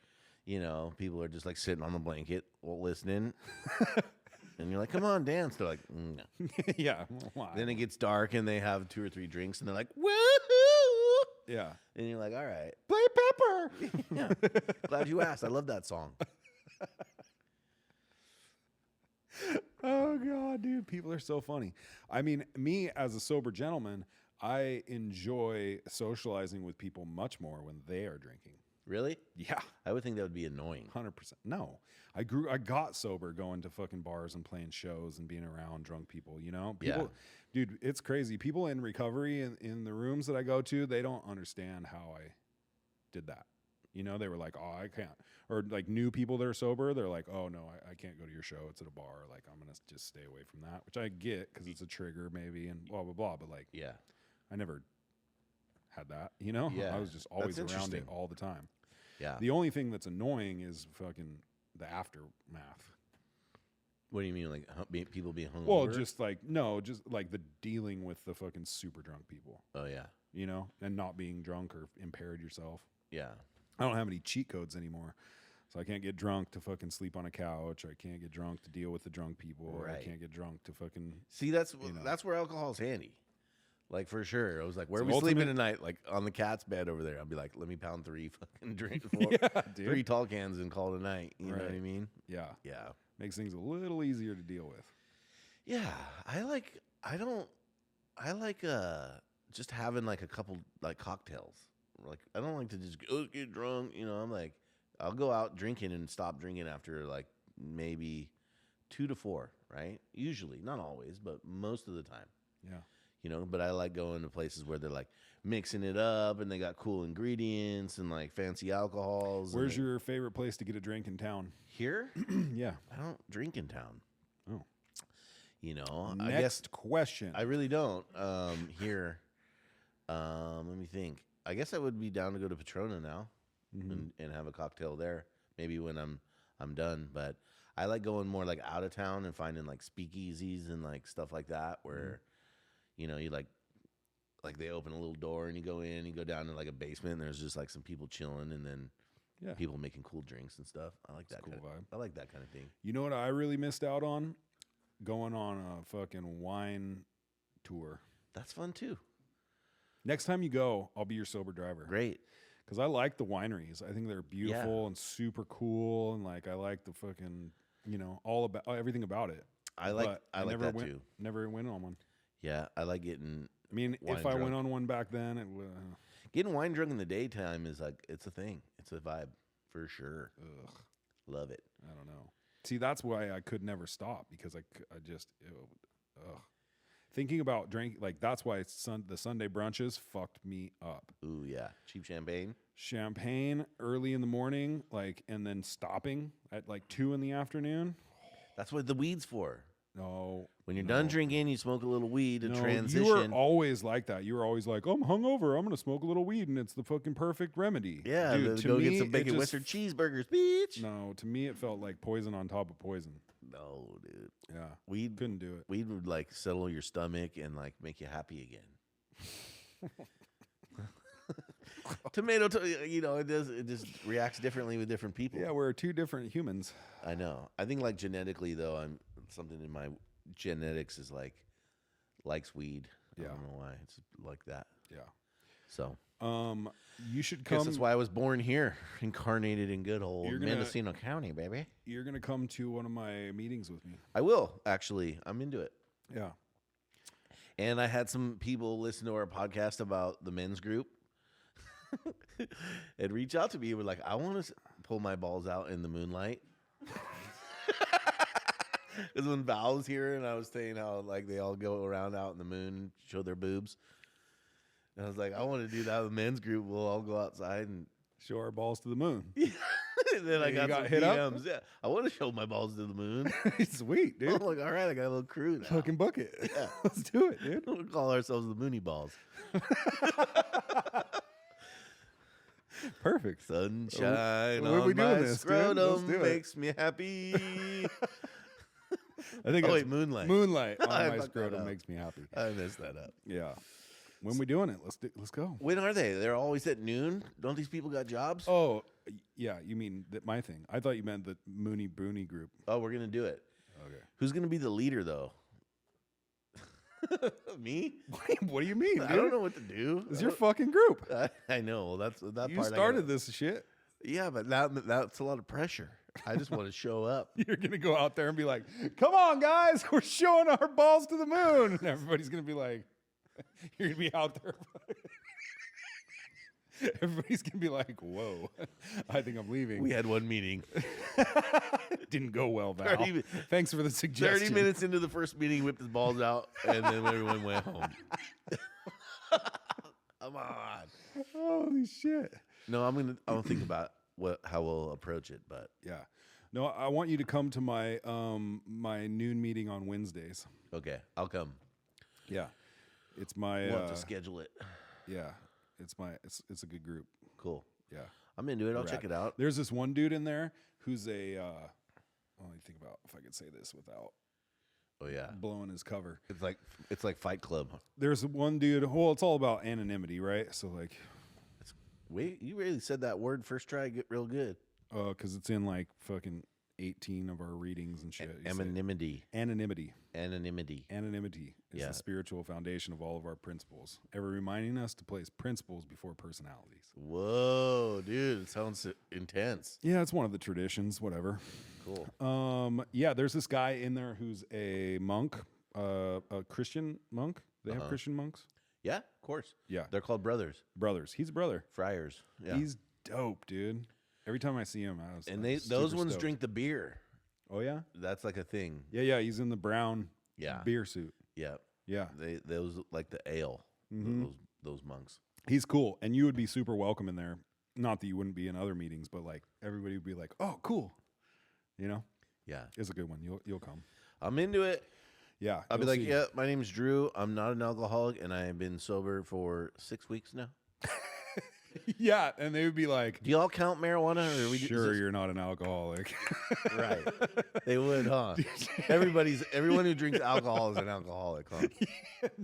[SPEAKER 1] people are just like sitting on the blanket listening. And you're like, come on, dance. They're like, no.
[SPEAKER 2] Yeah. Why?
[SPEAKER 1] Then it gets dark and they have 2 or 3 drinks and they're like, woohoo.
[SPEAKER 2] Yeah.
[SPEAKER 1] And you're like, all right.
[SPEAKER 2] Play Pepper.
[SPEAKER 1] Yeah. Glad you asked. I love that song.
[SPEAKER 2] Oh, God, dude. People are so funny. I mean, me as a sober gentleman, I enjoy socializing with people much more when they are drinking.
[SPEAKER 1] Really?
[SPEAKER 2] Yeah.
[SPEAKER 1] I would think that would be annoying.
[SPEAKER 2] 100%. No. I got sober going to fucking bars and playing shows and being around drunk people, People,
[SPEAKER 1] Yeah.
[SPEAKER 2] Dude, it's crazy. People in recovery in the rooms that I go to, they don't understand how I did that. They were like, oh, I can't. Or like new people that are sober, they're like, oh, no, I can't go to your show. It's at a bar. Like, I'm going to just stay away from that, which I get because it's a trigger maybe and blah, blah, blah. But like,
[SPEAKER 1] Yeah.
[SPEAKER 2] I never had that,
[SPEAKER 1] Yeah.
[SPEAKER 2] I was just always
[SPEAKER 1] That's
[SPEAKER 2] around it
[SPEAKER 1] interesting.
[SPEAKER 2] all the time.
[SPEAKER 1] Yeah.
[SPEAKER 2] The only thing that's annoying is fucking the aftermath.
[SPEAKER 1] What do you mean? Like people being hungover?
[SPEAKER 2] Well, just like the dealing with the fucking super drunk people,
[SPEAKER 1] Oh, yeah.
[SPEAKER 2] and not being drunk or impaired yourself.
[SPEAKER 1] Yeah.
[SPEAKER 2] I don't have any cheat codes anymore, So I can't get drunk to fucking sleep on a couch. I can't get drunk to deal with the drunk people. I
[SPEAKER 1] Right.
[SPEAKER 2] can't get drunk to fucking.
[SPEAKER 1] See, that's where alcohol's handy. Like for sure. I was like, where are
[SPEAKER 2] It's
[SPEAKER 1] we sleeping
[SPEAKER 2] ultimate-
[SPEAKER 1] tonight? Like on the cat's bed over there. I'd be like, let me pound 3 fucking drink,
[SPEAKER 2] Yeah, dude.
[SPEAKER 1] 3 tall cans and call it a night. You know what I
[SPEAKER 2] Right.
[SPEAKER 1] mean?
[SPEAKER 2] Yeah.
[SPEAKER 1] Yeah.
[SPEAKER 2] Makes things a little easier to deal with.
[SPEAKER 1] Yeah. I like just having like a couple like cocktails. Like I don't like to just go get drunk. You know, I'm like, I'll go out drinking and stop drinking after like maybe 2 to 4, right? Usually, not always, but most of the time.
[SPEAKER 2] Yeah.
[SPEAKER 1] You know, but I like going to places where they're like mixing it up and they got cool ingredients and like fancy alcohols.
[SPEAKER 2] Where's your favorite place to get a drink in town?
[SPEAKER 1] here?
[SPEAKER 2] Yeah.
[SPEAKER 1] I don't drink in town.
[SPEAKER 2] Oh.
[SPEAKER 1] You know,
[SPEAKER 2] Next
[SPEAKER 1] I guess
[SPEAKER 2] question.
[SPEAKER 1] I really don't. Here, let me think. I guess I would be down to go to Patrona now and have a cocktail there. Maybe when I'm done. But I like going more like out of town and finding like speakeasies and like stuff like that where, you know, you like they open a little door and you go in, you go down to like a basement and there's just like some people chilling and then
[SPEAKER 2] Yeah.
[SPEAKER 1] people making cool drinks and stuff. I like that
[SPEAKER 2] cool
[SPEAKER 1] kind
[SPEAKER 2] vibe.
[SPEAKER 1] of, I like that kind of thing.
[SPEAKER 2] You know what I really missed out on? Going on a fucking wine tour.
[SPEAKER 1] That's fun too.
[SPEAKER 2] Next time you go, I'll be your sober driver.
[SPEAKER 1] Great.
[SPEAKER 2] Because I like the wineries. I think they're beautiful and super cool, and like I like the fucking, you know, all about everything about it.
[SPEAKER 1] I like
[SPEAKER 2] But
[SPEAKER 1] I like
[SPEAKER 2] never
[SPEAKER 1] that
[SPEAKER 2] went,
[SPEAKER 1] too.
[SPEAKER 2] Never went on one.
[SPEAKER 1] Yeah, I like getting
[SPEAKER 2] I mean,
[SPEAKER 1] Wine
[SPEAKER 2] if I went
[SPEAKER 1] drunk.
[SPEAKER 2] on one back then, it would.
[SPEAKER 1] getting wine drunk in the daytime is like it's a thing. It's a vibe for sure.
[SPEAKER 2] Ugh,
[SPEAKER 1] Love it.
[SPEAKER 2] I don't know. See, that's why I could never stop because I just ugh. Thinking about drink like that's why the Sunday brunches fucked me up.
[SPEAKER 1] Ooh yeah, cheap champagne.
[SPEAKER 2] Champagne early in the morning, like, and then stopping at like 2 in the afternoon.
[SPEAKER 1] That's what the weed's for.
[SPEAKER 2] No,
[SPEAKER 1] When you're done drinking, you smoke a little weed to
[SPEAKER 2] no,
[SPEAKER 1] transition.
[SPEAKER 2] you were always like that. You were always like, "I'm hungover. I'm gonna smoke a little weed, and it's the fucking perfect remedy."
[SPEAKER 1] yeah,
[SPEAKER 2] Dude, to
[SPEAKER 1] go
[SPEAKER 2] me,
[SPEAKER 1] get some
[SPEAKER 2] it
[SPEAKER 1] bacon
[SPEAKER 2] just-
[SPEAKER 1] western cheeseburgers, bitch.
[SPEAKER 2] No, to me, it felt like poison on top of poison.
[SPEAKER 1] No, dude.
[SPEAKER 2] Yeah,
[SPEAKER 1] Weed
[SPEAKER 2] couldn't do it.
[SPEAKER 1] weed would like settle your stomach and like make you happy again. You know, it just reacts differently with different people.
[SPEAKER 2] Yeah, we're two different humans.
[SPEAKER 1] I know. I think like genetically though, I'm something in my genetics is like likes weed. I
[SPEAKER 2] Yeah.
[SPEAKER 1] don't know why. It's like that.
[SPEAKER 2] Yeah.
[SPEAKER 1] So
[SPEAKER 2] You should
[SPEAKER 1] guess
[SPEAKER 2] come.
[SPEAKER 1] that's why I was born here, incarnated in good old
[SPEAKER 2] You're gonna-
[SPEAKER 1] Mendocino County, baby.
[SPEAKER 2] You're gonna come to one of my meetings with me.
[SPEAKER 1] I will, actually. I'm into it.
[SPEAKER 2] Yeah.
[SPEAKER 1] And I had some people listen to our podcast about the men's group and reach out to me and were like, I want to pull my balls out in the moonlight. Because when Val was here and I was saying how like they all go around out in the moon and show their boobs. And I was like, I want to do that with the men's group. We'll all go outside and
[SPEAKER 2] Show our balls to the moon.
[SPEAKER 1] and then I
[SPEAKER 2] You
[SPEAKER 1] got,
[SPEAKER 2] got
[SPEAKER 1] some
[SPEAKER 2] hit up?
[SPEAKER 1] DMs. Yeah, I want to show my balls to the moon.
[SPEAKER 2] Sweet,
[SPEAKER 1] I'm
[SPEAKER 2] dude.
[SPEAKER 1] like, all right, I got a little crew now.
[SPEAKER 2] Fucking book it.
[SPEAKER 1] Yeah.
[SPEAKER 2] Let's do it, dude.
[SPEAKER 1] We'll call ourselves the Mooney Balls.
[SPEAKER 2] Perfect.
[SPEAKER 1] Sunshine
[SPEAKER 2] When are
[SPEAKER 1] on
[SPEAKER 2] we doing
[SPEAKER 1] my
[SPEAKER 2] this, dude? Let's
[SPEAKER 1] scrotum
[SPEAKER 2] do it.
[SPEAKER 1] makes me happy.
[SPEAKER 2] I think
[SPEAKER 1] Oh,
[SPEAKER 2] it's
[SPEAKER 1] wait, Moonlight.
[SPEAKER 2] Moonlight
[SPEAKER 1] I
[SPEAKER 2] on my
[SPEAKER 1] fucked that
[SPEAKER 2] scrotum
[SPEAKER 1] up.
[SPEAKER 2] makes me happy.
[SPEAKER 1] I messed that up.
[SPEAKER 2] Yeah. When we doing it? Let's go.
[SPEAKER 1] When are they? They're always at noon. Don't these people got jobs?
[SPEAKER 2] Oh, yeah. You mean my thing? I thought you meant the Mooney Booney group.
[SPEAKER 1] Oh, we're gonna do it.
[SPEAKER 2] Okay.
[SPEAKER 1] Who's gonna be the leader though? Me?
[SPEAKER 2] What do you mean, dude?
[SPEAKER 1] I don't know what to do.
[SPEAKER 2] It's your fucking group.
[SPEAKER 1] I know. Well, that's that
[SPEAKER 2] You
[SPEAKER 1] part. I
[SPEAKER 2] started
[SPEAKER 1] gotta-
[SPEAKER 2] this shit.
[SPEAKER 1] Yeah, but that's a lot of pressure. I just want to show up.
[SPEAKER 2] You're gonna go out there and be like, "Come on, guys, we're showing our balls to the moon," and everybody's gonna be like, "You're gonna be out there." Everybody's gonna be like, "Whoa, I think I'm leaving."
[SPEAKER 1] We had one meeting.
[SPEAKER 2] It didn't go well, Val.
[SPEAKER 1] 30
[SPEAKER 2] Thanks for the suggestion.
[SPEAKER 1] 30 minutes into the first meeting, he whipped his balls out, and then everyone went home. Come on.
[SPEAKER 2] Holy shit!
[SPEAKER 1] No, I'll think about how we'll approach it, but
[SPEAKER 2] Yeah, no, I want you to come to my my noon meeting on Wednesdays.
[SPEAKER 1] okay, I'll come.
[SPEAKER 2] Yeah, it's my
[SPEAKER 1] We'll have to schedule it.
[SPEAKER 2] yeah, it's a good group.
[SPEAKER 1] Cool.
[SPEAKER 2] Yeah.
[SPEAKER 1] I'm into it. I'll check it out.
[SPEAKER 2] There's this one dude in there who's a. Let me think about if I could say this without
[SPEAKER 1] Oh yeah.
[SPEAKER 2] blowing his cover.
[SPEAKER 1] It's like Fight Club.
[SPEAKER 2] There's one dude. Well, it's all about anonymity, right? So like,
[SPEAKER 1] Wait, you really said that word first try, get real good.
[SPEAKER 2] Because it's in like fucking 18 of our readings and shit. You say
[SPEAKER 1] Anonymity.
[SPEAKER 2] anonymity.
[SPEAKER 1] Anonymity.
[SPEAKER 2] Anonymity is the spiritual foundation of all of our principles, ever reminding us to place principles before personalities.
[SPEAKER 1] Whoa, dude. It sounds intense.
[SPEAKER 2] Yeah, it's one of the traditions, whatever.
[SPEAKER 1] Cool.
[SPEAKER 2] Yeah, there's this guy in there who's a monk, a Christian monk. They have Christian monks?
[SPEAKER 1] Yeah, of course.
[SPEAKER 2] Yeah.
[SPEAKER 1] They're called brothers.
[SPEAKER 2] Brothers. He's a brother.
[SPEAKER 1] Friars. Yeah.
[SPEAKER 2] He's dope, dude. Every time I see him,
[SPEAKER 1] and
[SPEAKER 2] I'm
[SPEAKER 1] those
[SPEAKER 2] super
[SPEAKER 1] ones
[SPEAKER 2] stoked.
[SPEAKER 1] drink the beer.
[SPEAKER 2] Oh, yeah?
[SPEAKER 1] That's like a thing.
[SPEAKER 2] Yeah, he's in the brown
[SPEAKER 1] Yeah.
[SPEAKER 2] beer suit.
[SPEAKER 1] Yeah.
[SPEAKER 2] Yeah.
[SPEAKER 1] Those like the ale.
[SPEAKER 2] Mm-hmm.
[SPEAKER 1] Those monks.
[SPEAKER 2] He's cool. And you would be super welcome in there. Not that you wouldn't be in other meetings, but like everybody would be like, oh, cool. You know?
[SPEAKER 1] Yeah.
[SPEAKER 2] It's a good one. You'll come.
[SPEAKER 1] I'm into it.
[SPEAKER 2] Yeah.
[SPEAKER 1] I'll be
[SPEAKER 2] you'll
[SPEAKER 1] like,
[SPEAKER 2] see.
[SPEAKER 1] yeah, my name's Drew. I'm not an alcoholic, and I have been sober for 6 weeks now.
[SPEAKER 2] Yeah. And they would be like,
[SPEAKER 1] Do y'all count marijuana? Or are we
[SPEAKER 2] sure, you're not an alcoholic.
[SPEAKER 1] right. They would, huh? Everyone who drinks alcohol is an alcoholic, huh?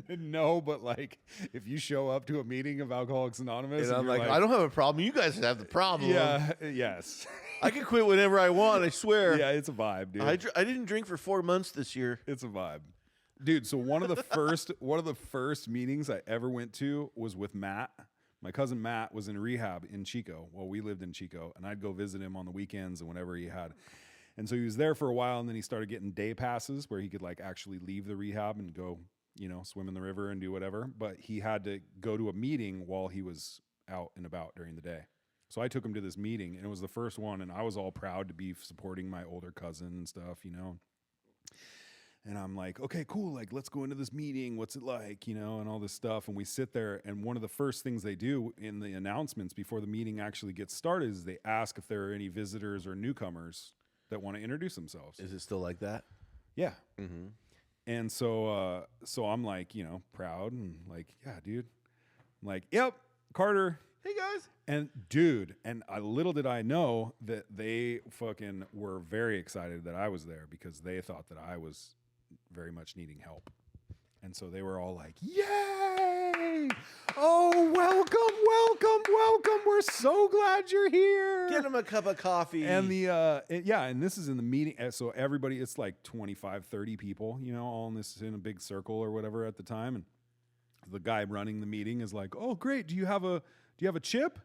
[SPEAKER 2] No, but like if you show up to a meeting of Alcoholics Anonymous,
[SPEAKER 1] And I'm
[SPEAKER 2] you're
[SPEAKER 1] like, I don't have a problem. You guys have the problem.
[SPEAKER 2] Yeah. Yes.
[SPEAKER 1] I can quit whenever I want. I swear.
[SPEAKER 2] Yeah, it's a vibe, dude.
[SPEAKER 1] I didn't drink for 4 months this year.
[SPEAKER 2] It's a vibe. Dude, so one of the first meetings I ever went to was with Matt. My cousin Matt was in rehab in Chico. Well, we lived in Chico, and I'd go visit him on the weekends and whenever he had. And so he was there for a while, and then he started getting day passes where he could like actually leave the rehab and go, swim in the river and do whatever. But he had to go to a meeting while he was out and about during the day. So I took him to this meeting, and it was the first one, and I was all proud to be supporting my older cousin and stuff, And I'm like, okay, cool. Like, let's go into this meeting. What's it like? And all this stuff. And we sit there. And one of the first things they do in the announcements before the meeting actually gets started is they ask if there are any visitors or newcomers that want to introduce themselves.
[SPEAKER 1] Is it still like that?
[SPEAKER 2] Yeah.
[SPEAKER 1] Mm-hmm.
[SPEAKER 2] And so I'm like, proud and like, yeah, dude. I'm like, yep, Carter.
[SPEAKER 1] Hey, guys.
[SPEAKER 2] And dude, and little did I know that they fucking were very excited that I was there because they thought that I was very much needing help. And so they were all like, yay! Oh, welcome. We're so glad you're here.
[SPEAKER 1] Get him a cup of coffee.
[SPEAKER 2] And and this is in the meeting. So everybody, it's like 25, 30 people, all in a big circle or whatever at the time. And the guy running the meeting is like, oh, great. Do you have a chip?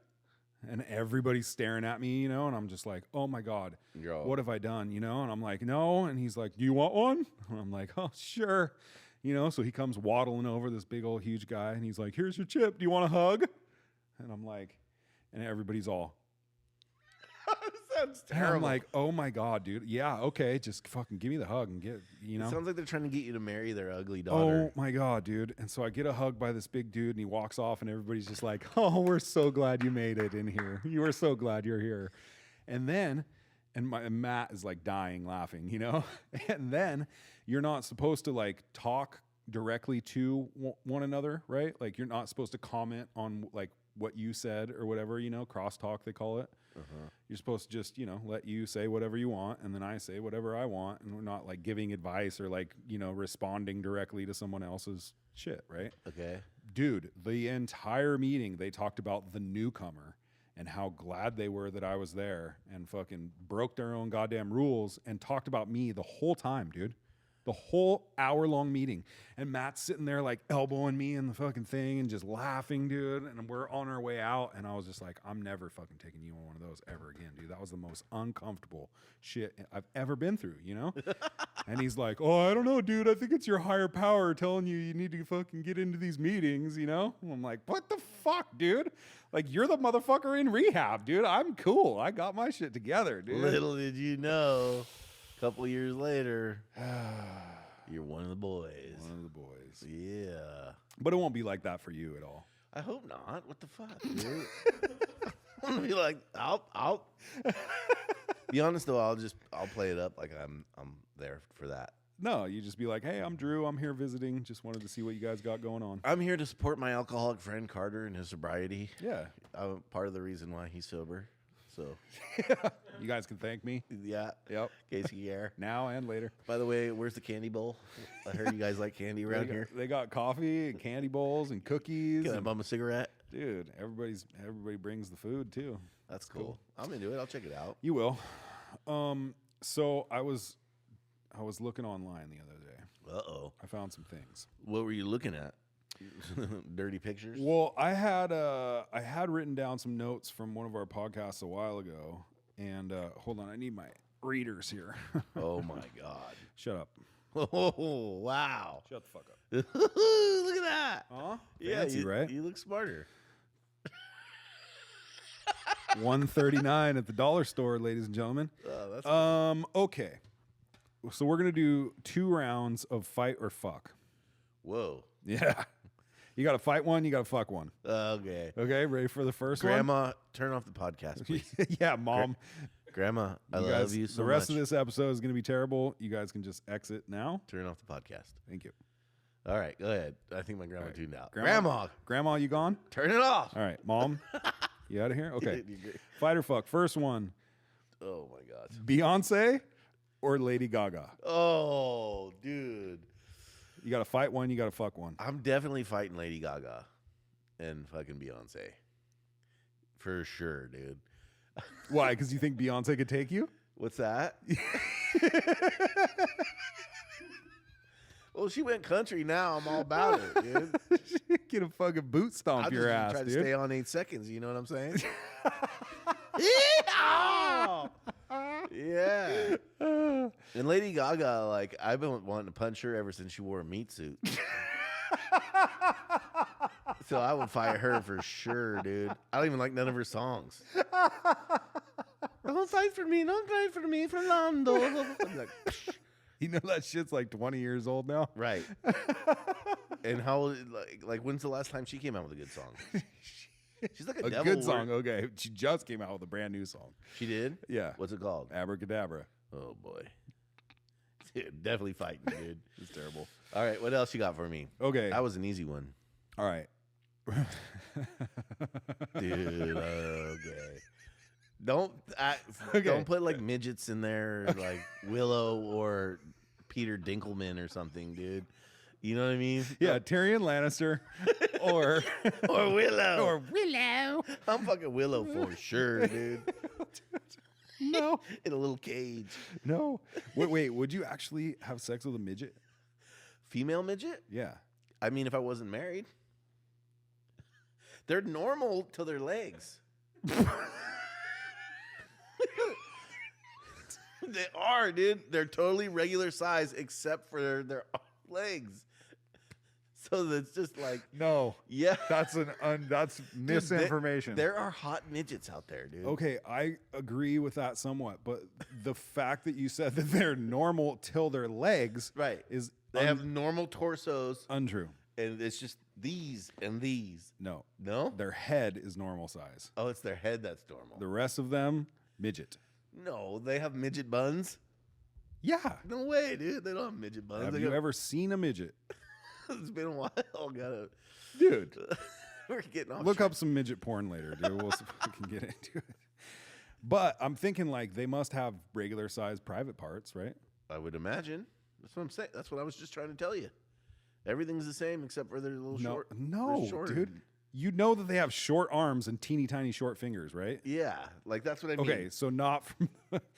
[SPEAKER 2] And everybody's staring at me, and I'm just like, oh my God, what have I done? And I'm like, no. And he's like, do you want one? And I'm like, oh, sure. So he comes waddling over, this big old huge guy, and he's like, here's your chip. Do you want a hug? And I'm like, and everybody's all.
[SPEAKER 1] Sounds
[SPEAKER 2] And
[SPEAKER 1] terrible.
[SPEAKER 2] I'm like, oh my God, dude. Yeah, okay. Just fucking give me the hug and get,
[SPEAKER 1] It sounds like they're trying to get you to marry their ugly daughter.
[SPEAKER 2] Oh my God, dude. And so I get a hug by this big dude and he walks off and everybody's just like, oh, we're so glad you made it in here. You are so glad you're here. And then, and Matt is like dying laughing, and then you're not supposed to like talk directly to one another, right? Like you're not supposed to comment on like what you said or whatever, crosstalk they call it.
[SPEAKER 1] Uh-huh.
[SPEAKER 2] You're supposed to just, let you say whatever you want, and then I say whatever I want, and we're not like giving advice or like, responding directly to someone else's shit, right?
[SPEAKER 1] Okay.
[SPEAKER 2] Dude, the entire meeting, they talked about the newcomer and how glad they were that I was there and fucking broke their own goddamn rules and talked about me the whole time, dude. The whole hour-long meeting. And Matt's sitting there like elbowing me in the fucking thing and just laughing, dude. And we're on our way out. And I was just like, I'm never fucking taking you on one of those ever again, dude. That was the most uncomfortable shit I've ever been through, And he's like, oh, I don't know, dude. I think it's your higher power telling you need to fucking get into these meetings, And I'm like, what the fuck, dude? Like, you're the motherfucker in rehab, dude. I'm cool. I got my shit together, dude.
[SPEAKER 1] Little did you know, a couple years later, you're one of the boys.
[SPEAKER 2] One of the boys.
[SPEAKER 1] Yeah.
[SPEAKER 2] But it won't be like that for you at all.
[SPEAKER 1] I hope not. What the fuck, dude? I'm gonna be like, I'll be honest though, I'll play it up like I'm there for that.
[SPEAKER 2] No, you just be like, hey, I'm Drew. I'm here visiting. Just wanted to see what you guys got going on.
[SPEAKER 1] I'm here to support my alcoholic friend Carter in his sobriety.
[SPEAKER 2] Yeah.
[SPEAKER 1] I'm part of the reason why he's sober. So
[SPEAKER 2] You guys can thank me
[SPEAKER 1] yeah,
[SPEAKER 2] Yep.
[SPEAKER 1] Casey Air.
[SPEAKER 2] now and later.
[SPEAKER 1] By the way, where's the candy bowl? I heard you guys like candy around here.
[SPEAKER 2] They got coffee and candy bowls and cookies.
[SPEAKER 1] Can I
[SPEAKER 2] and-
[SPEAKER 1] bum a cigarette?
[SPEAKER 2] dude, everybody brings the food too.
[SPEAKER 1] That's cool. I'm into it. I'll check it out.
[SPEAKER 2] You will. So I was looking online the other day.
[SPEAKER 1] Uh-oh.
[SPEAKER 2] I found some things.
[SPEAKER 1] What were you looking at? Dirty pictures?
[SPEAKER 2] Well, I had written down some notes from one of our podcasts a while ago, and hold on, I need my readers here.
[SPEAKER 1] Oh, my God.
[SPEAKER 2] Shut up.
[SPEAKER 1] Oh, wow.
[SPEAKER 2] Shut the fuck up.
[SPEAKER 1] Look at that.
[SPEAKER 2] Huh?
[SPEAKER 1] Yeah,
[SPEAKER 2] Fancy,
[SPEAKER 1] you,
[SPEAKER 2] right?
[SPEAKER 1] You look smarter.
[SPEAKER 2] $139 at the dollar store, ladies and gentlemen.
[SPEAKER 1] Oh, that's
[SPEAKER 2] Okay. So we're gonna do 2 rounds of fight or fuck.
[SPEAKER 1] Whoa.
[SPEAKER 2] Yeah. You got to fight one. You got to fuck one.
[SPEAKER 1] Okay.
[SPEAKER 2] Okay. Ready for the first
[SPEAKER 1] Grandma, turn off the podcast, please.
[SPEAKER 2] one? Yeah, Mom.
[SPEAKER 1] Grandma, I
[SPEAKER 2] You
[SPEAKER 1] love
[SPEAKER 2] guys,
[SPEAKER 1] you so
[SPEAKER 2] the rest
[SPEAKER 1] much.
[SPEAKER 2] of this episode is gonna be terrible. You guys can just exit now.
[SPEAKER 1] Turn off the podcast.
[SPEAKER 2] Thank you.
[SPEAKER 1] All right, go ahead. I think my grandma tuned out.
[SPEAKER 2] Grandma, you gone?
[SPEAKER 1] Turn it off.
[SPEAKER 2] All right, Mom. You out of here? Okay.
[SPEAKER 1] You're good.
[SPEAKER 2] Fight or fuck. First one:
[SPEAKER 1] Oh, my God.
[SPEAKER 2] Beyonce or Lady Gaga.
[SPEAKER 1] Oh, dude.
[SPEAKER 2] You got to fight one. You got to fuck one.
[SPEAKER 1] I'm definitely fighting Lady Gaga and fucking Beyonce. For sure, dude.
[SPEAKER 2] Why? Because you think Beyonce could take you?
[SPEAKER 1] What's that? Well, she went country now. I'm all about it, dude.
[SPEAKER 2] Get a fucking boot stomp
[SPEAKER 1] I'll
[SPEAKER 2] your
[SPEAKER 1] just
[SPEAKER 2] ass,
[SPEAKER 1] try to
[SPEAKER 2] dude.
[SPEAKER 1] stay on 8 seconds. You know what I'm saying? Yeehaw! Yeah. And Lady Gaga, like, I've been wanting to punch her ever since she wore a meat suit. So I would fight her for sure, dude. I don't even like none of her songs. Don't fight for me, Fernando. I'm like,
[SPEAKER 2] You know that shit's like 20 years old now.
[SPEAKER 1] right. And how, like, when's the last time she came out with a good song? She's like a
[SPEAKER 2] A
[SPEAKER 1] devil.
[SPEAKER 2] good song. Okay, she just came out with a brand new song.
[SPEAKER 1] She did?
[SPEAKER 2] Yeah.
[SPEAKER 1] What's it called?
[SPEAKER 2] Abracadabra.
[SPEAKER 1] Oh, boy. Dude, definitely fighting, dude.
[SPEAKER 2] It's terrible.
[SPEAKER 1] All right, what else you got for me?
[SPEAKER 2] Okay.
[SPEAKER 1] That was an easy one.
[SPEAKER 2] All right.
[SPEAKER 1] Dude, okay. Don't
[SPEAKER 2] Okay.
[SPEAKER 1] don't put like midgets in there, like Willow or Peter Dinkelman or something, dude. You know what I mean?
[SPEAKER 2] Yeah, Tyrion Lannister or
[SPEAKER 1] Or Willow.
[SPEAKER 2] or Willow.
[SPEAKER 1] I'm fucking Willow for sure, dude.
[SPEAKER 2] No.
[SPEAKER 1] In a little cage.
[SPEAKER 2] No. Wait, would you actually have sex with a midget?
[SPEAKER 1] Female midget?
[SPEAKER 2] Yeah.
[SPEAKER 1] I mean, if I wasn't married. They're normal to their legs. They are, dude. They're totally regular size except for their legs. So that's just like,
[SPEAKER 2] No.
[SPEAKER 1] yeah.
[SPEAKER 2] That's that's
[SPEAKER 1] Dude,
[SPEAKER 2] misinformation.
[SPEAKER 1] There are hot midgets out there, dude.
[SPEAKER 2] Okay, I agree with that somewhat, but the fact that you said that they're normal till their legs
[SPEAKER 1] Right.
[SPEAKER 2] is
[SPEAKER 1] They have normal torsos,
[SPEAKER 2] untrue.
[SPEAKER 1] and it's just these and these.
[SPEAKER 2] No.
[SPEAKER 1] No?
[SPEAKER 2] Their head is normal size.
[SPEAKER 1] Oh, it's their head that's normal.
[SPEAKER 2] The rest of them, midget.
[SPEAKER 1] No, they have midget buns.
[SPEAKER 2] Yeah.
[SPEAKER 1] No way, dude. They don't have midget buns.
[SPEAKER 2] Have
[SPEAKER 1] They
[SPEAKER 2] you
[SPEAKER 1] got-
[SPEAKER 2] ever seen a midget?
[SPEAKER 1] It's been a while. Gotta.
[SPEAKER 2] Dude,
[SPEAKER 1] We're getting off.
[SPEAKER 2] look
[SPEAKER 1] track.
[SPEAKER 2] up some midget porn later, dude. We'll see if we can get into it. But I'm thinking like they must have regular sized private parts, right?
[SPEAKER 1] I would imagine. That's what I'm saying. That's what I was just trying to tell you. Everything's the same except for they're a little short.
[SPEAKER 2] No,
[SPEAKER 1] they're shorter.
[SPEAKER 2] dude. You know that they have short arms and teeny tiny short fingers, right?
[SPEAKER 1] Yeah, like that's what I mean.
[SPEAKER 2] Okay, so not from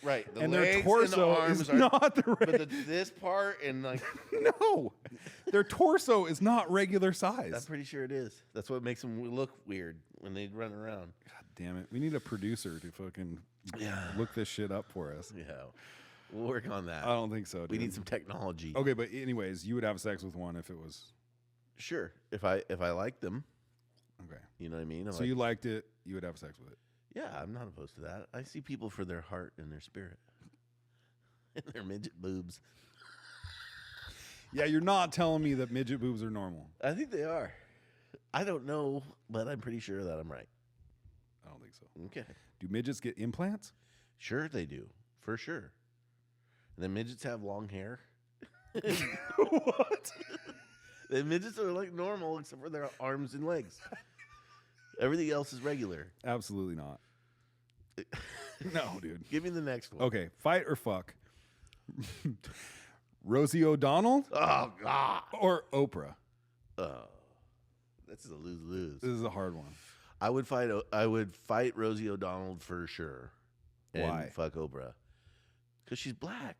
[SPEAKER 1] Right. The
[SPEAKER 2] and
[SPEAKER 1] legs
[SPEAKER 2] their torso
[SPEAKER 1] and the arms
[SPEAKER 2] is
[SPEAKER 1] are,
[SPEAKER 2] not the
[SPEAKER 1] but
[SPEAKER 2] right.
[SPEAKER 1] this part and like
[SPEAKER 2] No, their torso is not regular
[SPEAKER 1] I'm
[SPEAKER 2] size.
[SPEAKER 1] pretty sure it is. That's what makes them look weird when they run around.
[SPEAKER 2] God damn it! We need a producer to fucking look this shit up for us.
[SPEAKER 1] Yeah, we'll work on that.
[SPEAKER 2] I don't think so. Dude.
[SPEAKER 1] we need some technology.
[SPEAKER 2] Okay, but anyways, you would have sex with one if it was
[SPEAKER 1] Sure, if I like them,
[SPEAKER 2] okay.
[SPEAKER 1] you know what I mean.
[SPEAKER 2] So you liked it, you would have sex with it.
[SPEAKER 1] Yeah, I'm not opposed to that. I see people for their heart and their spirit and their midget boobs.
[SPEAKER 2] Yeah, you're not telling me that midget boobs are normal.
[SPEAKER 1] I think they are. I don't know, but I'm pretty sure that I'm right.
[SPEAKER 2] I don't think so.
[SPEAKER 1] Okay.
[SPEAKER 2] Do midgets get implants?
[SPEAKER 1] Sure they do. For sure. And then midgets have long hair.
[SPEAKER 2] What?
[SPEAKER 1] The midgets are like normal except for their arms and legs. Everything else is regular.
[SPEAKER 2] Absolutely not. No, dude.
[SPEAKER 1] Give me the next one.
[SPEAKER 2] Okay, fight or fuck. Rosie O'Donnell
[SPEAKER 1] Oh God.
[SPEAKER 2] or Oprah?
[SPEAKER 1] This is a lose-lose.
[SPEAKER 2] This is a hard one.
[SPEAKER 1] I would fight Rosie O'Donnell for sure. And
[SPEAKER 2] Why?
[SPEAKER 1] fuck Oprah. Because she's black.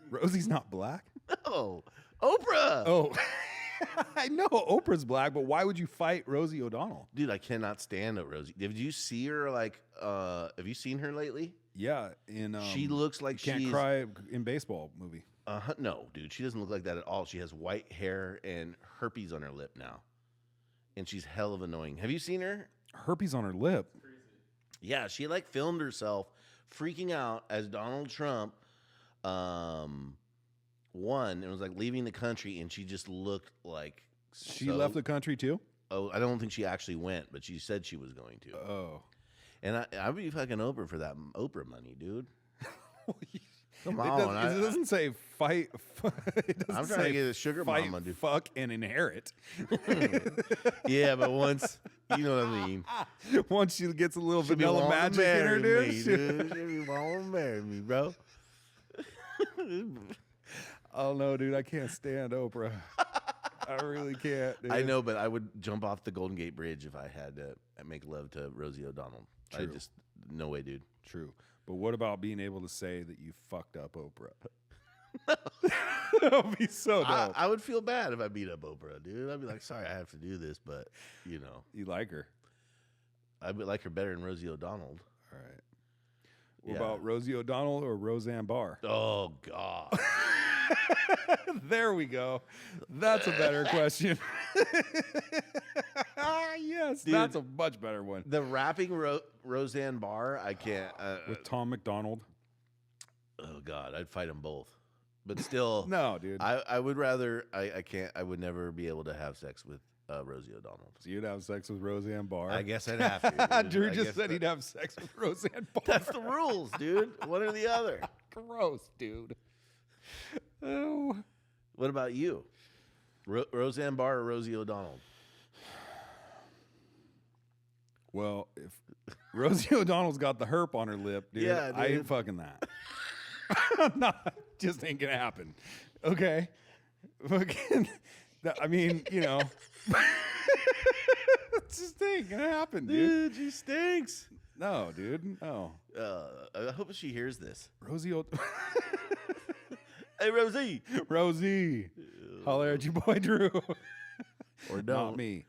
[SPEAKER 2] Rosie's not black?
[SPEAKER 1] No. Oprah.
[SPEAKER 2] Oh. I know Oprah's black, but why would you fight Rosie O'Donnell?
[SPEAKER 1] Dude, I cannot stand Rosie. Did you see her have you seen her lately?
[SPEAKER 2] Yeah, in
[SPEAKER 1] She looks like
[SPEAKER 2] Can't
[SPEAKER 1] she's
[SPEAKER 2] Cry in Baseball movie.
[SPEAKER 1] No, dude, she doesn't look like that at all. She has white hair and herpes on her lip now. And she's hell of annoying. Have you seen her?
[SPEAKER 2] Herpes on her lip.
[SPEAKER 1] Yeah, she filmed herself freaking out as Donald Trump won and was leaving the country, and she just looked like
[SPEAKER 2] She left the country too?
[SPEAKER 1] Oh, I don't think she actually went, but she said she was going to.
[SPEAKER 2] Oh.
[SPEAKER 1] And I'd be fucking Oprah for that Oprah money, dude. Come
[SPEAKER 2] It
[SPEAKER 1] on.
[SPEAKER 2] doesn't say fight.
[SPEAKER 1] I'm trying to get a sugar
[SPEAKER 2] fight,
[SPEAKER 1] mama, dude.
[SPEAKER 2] fuck, and inherit.
[SPEAKER 1] Yeah, but once, you know what I mean.
[SPEAKER 2] Once she gets a little
[SPEAKER 1] She'll be
[SPEAKER 2] vanilla
[SPEAKER 1] wanting to
[SPEAKER 2] magic in her,
[SPEAKER 1] marry
[SPEAKER 2] dude.
[SPEAKER 1] me, dude. She'll be wanting to marry me, bro.
[SPEAKER 2] Oh no, dude, I can't stand Oprah. I really can't. Dude.
[SPEAKER 1] I know, but I would jump off the Golden Gate Bridge if I had to make love to Rosie O'Donnell.
[SPEAKER 2] True.
[SPEAKER 1] No way, dude.
[SPEAKER 2] True, but what about being able to say that you fucked up Oprah? That would be so dope.
[SPEAKER 1] I would feel bad if I beat up Oprah, dude. I'd be like, sorry, I have to do this, but
[SPEAKER 2] You like her?
[SPEAKER 1] I would like her better than Rosie O'Donnell.
[SPEAKER 2] All right. What
[SPEAKER 1] Yeah.
[SPEAKER 2] about Rosie O'Donnell or Roseanne Barr?
[SPEAKER 1] Oh God.
[SPEAKER 2] There we go. That's a better question. Yes,
[SPEAKER 1] Dude.
[SPEAKER 2] that's a much better one.
[SPEAKER 1] The rapping Roseanne Barr, I can't.
[SPEAKER 2] With Tom McDonald.
[SPEAKER 1] Oh God, I'd fight them both. But still,
[SPEAKER 2] No, dude.
[SPEAKER 1] I would rather. I can't. I would never be able to have sex with Rosie O'Donnell.
[SPEAKER 2] So you'd have sex with Roseanne Barr.
[SPEAKER 1] I guess I'd have to. Dude.
[SPEAKER 2] Drew
[SPEAKER 1] I
[SPEAKER 2] just
[SPEAKER 1] guess
[SPEAKER 2] said he'd have sex with Roseanne Barr.
[SPEAKER 1] That's the rules, dude. One or the other.
[SPEAKER 2] Gross, dude. Oh.
[SPEAKER 1] What about you? Roseanne Barr or Rosie O'Donnell?
[SPEAKER 2] Well, if Rosie O'Donnell's got the herp on her lip, dude,
[SPEAKER 1] Yeah,
[SPEAKER 2] I ain't
[SPEAKER 1] dude.
[SPEAKER 2] fucking that. Just ain't gonna happen. Okay. Fucking, I mean, it just ain't gonna happen, dude.
[SPEAKER 1] Dude, she stinks.
[SPEAKER 2] No, dude. No.
[SPEAKER 1] I hope she hears this.
[SPEAKER 2] Rosie
[SPEAKER 1] Hey, Rosie.
[SPEAKER 2] Rosie. Holler at your boy Drew.
[SPEAKER 1] Or
[SPEAKER 2] Not
[SPEAKER 1] don't.
[SPEAKER 2] me.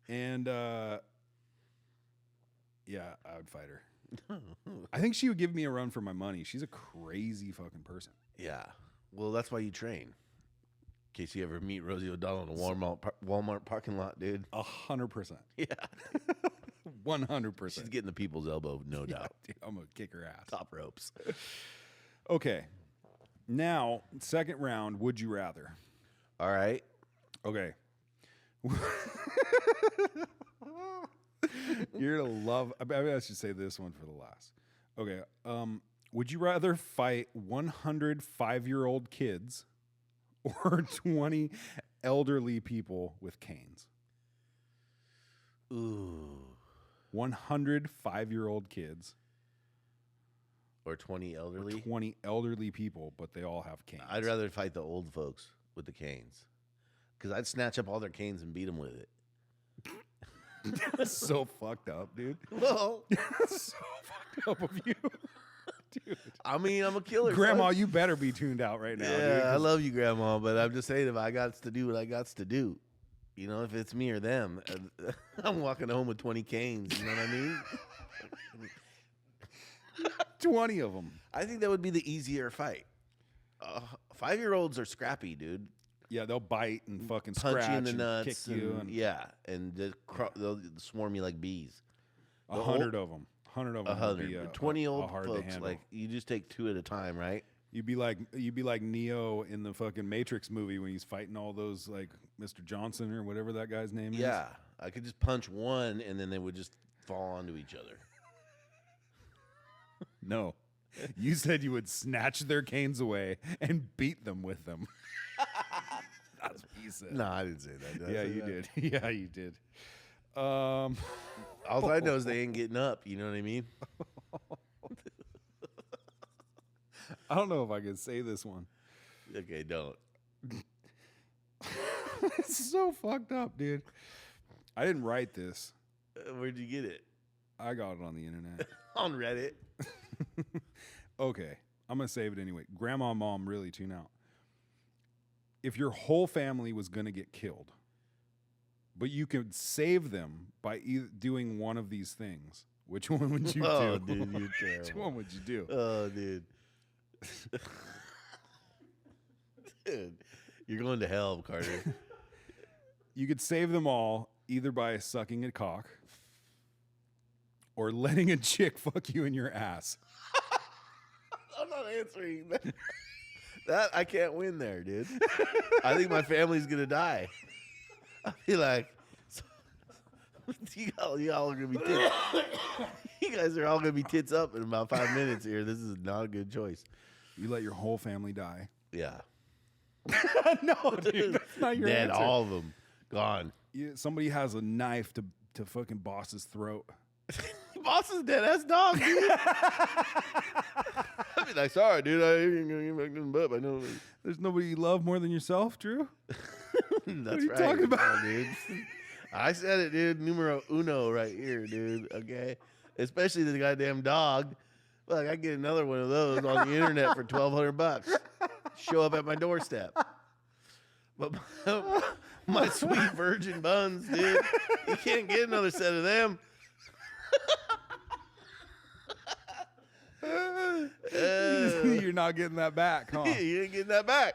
[SPEAKER 2] And yeah, I would fight her. I think she would give me a run for my money. She's a crazy fucking person.
[SPEAKER 1] Yeah. Well, that's why you train. In case you ever meet Rosie O'Donnell in a Walmart parking lot, dude.
[SPEAKER 2] 100%.
[SPEAKER 1] Yeah.
[SPEAKER 2] 100%.
[SPEAKER 1] She's getting the people's elbow, no doubt.
[SPEAKER 2] Dude, I'm gonna kick her ass.
[SPEAKER 1] Top ropes.
[SPEAKER 2] Okay. Now, second round, would you rather?
[SPEAKER 1] All right.
[SPEAKER 2] Okay. You're gonna love. Maybe I should say this one for the last. Okay. Would you rather fight 100 5-year-old kids or 20 elderly people with canes?
[SPEAKER 1] Ooh.
[SPEAKER 2] 100 5-year-old kids
[SPEAKER 1] Or 20
[SPEAKER 2] or
[SPEAKER 1] elderly.
[SPEAKER 2] 20 elderly people, but they all have canes.
[SPEAKER 1] I'd rather fight the old folks with the canes. Because I'd snatch up all their canes and beat them with it.
[SPEAKER 2] That's so fucked up, dude.
[SPEAKER 1] Well,
[SPEAKER 2] So fucked up of you. Dude.
[SPEAKER 1] I mean, I'm a killer.
[SPEAKER 2] Grandma,
[SPEAKER 1] son.
[SPEAKER 2] you better be tuned out right now, dude.
[SPEAKER 1] Yeah, I
[SPEAKER 2] 'cause
[SPEAKER 1] love you, Grandma, but I'm just saying if I got to do what I got to do, if it's me or them, I'm walking home with 20 canes. You know what I mean?
[SPEAKER 2] 20 of them.
[SPEAKER 1] I think that would be the easier fight. 5-year-olds are scrappy, dude.
[SPEAKER 2] Yeah, they'll bite and fucking
[SPEAKER 1] Punch
[SPEAKER 2] scratch
[SPEAKER 1] you in the
[SPEAKER 2] and
[SPEAKER 1] nuts.
[SPEAKER 2] kick you.
[SPEAKER 1] And, yeah, and they'll swarm you like bees.
[SPEAKER 2] 100 of them. 100 of them.
[SPEAKER 1] 100. 20 old
[SPEAKER 2] hard to
[SPEAKER 1] folks,
[SPEAKER 2] handle.
[SPEAKER 1] you just take 2 at a time, right?
[SPEAKER 2] You'd be like Neo in the fucking Matrix movie when he's fighting all those like Mr. Johnson or whatever that guy's name is.
[SPEAKER 1] Yeah, I could just punch one, and then they would just fall onto each other.
[SPEAKER 2] No. You said you would snatch their canes away and beat them with them. That's what you said.
[SPEAKER 1] No, I didn't say that. Did I
[SPEAKER 2] Yeah,
[SPEAKER 1] say
[SPEAKER 2] you
[SPEAKER 1] that?
[SPEAKER 2] did. Yeah, you did.
[SPEAKER 1] All I know is they ain't getting up. You know what I mean?
[SPEAKER 2] I don't know if I can say this one.
[SPEAKER 1] Okay, don't.
[SPEAKER 2] It's so fucked up, dude. I didn't write this.
[SPEAKER 1] Where'd you get it?
[SPEAKER 2] I got it on the internet.
[SPEAKER 1] On Reddit.
[SPEAKER 2] Okay, I'm going to save it anyway. Grandma and mom, really tune out. If your whole family was going to get killed, but you could save them by doing one of these things, which one would you
[SPEAKER 1] Oh,
[SPEAKER 2] do?
[SPEAKER 1] dude, you're terrible.
[SPEAKER 2] Which one would you do?
[SPEAKER 1] Oh, dude. Dude, you're going to hell, Carter.
[SPEAKER 2] You could save them all either by sucking a cock or letting a chick fuck you in your ass.
[SPEAKER 1] I'm not answering that. That I can't win there, dude. I think my family's gonna die. I'll be like, y'all are gonna be tits. You guys are all gonna be tits up in about 5 minutes here. This is not a good choice.
[SPEAKER 2] You let your whole family die.
[SPEAKER 1] Yeah,
[SPEAKER 2] No, dude, that's not your
[SPEAKER 1] dead,
[SPEAKER 2] answer.
[SPEAKER 1] all of them gone.
[SPEAKER 2] Somebody has a knife to fucking boss's throat.
[SPEAKER 1] Boss is dead ass dog, dude. I'd be like, sorry, dude. I ain't gonna get back nothing but I know.
[SPEAKER 2] There's nobody you love more than yourself, Drew.
[SPEAKER 1] That's
[SPEAKER 2] you
[SPEAKER 1] right.
[SPEAKER 2] talking about?
[SPEAKER 1] dude. I said it, dude. Numero uno right here, dude. Okay. Especially the goddamn dog. Like, I get another one of those on the internet for $1,200. Show up at my doorstep. But my sweet virgin buns, dude. You can't get another set of them.
[SPEAKER 2] You're not getting that back, huh?
[SPEAKER 1] You ain't getting that back.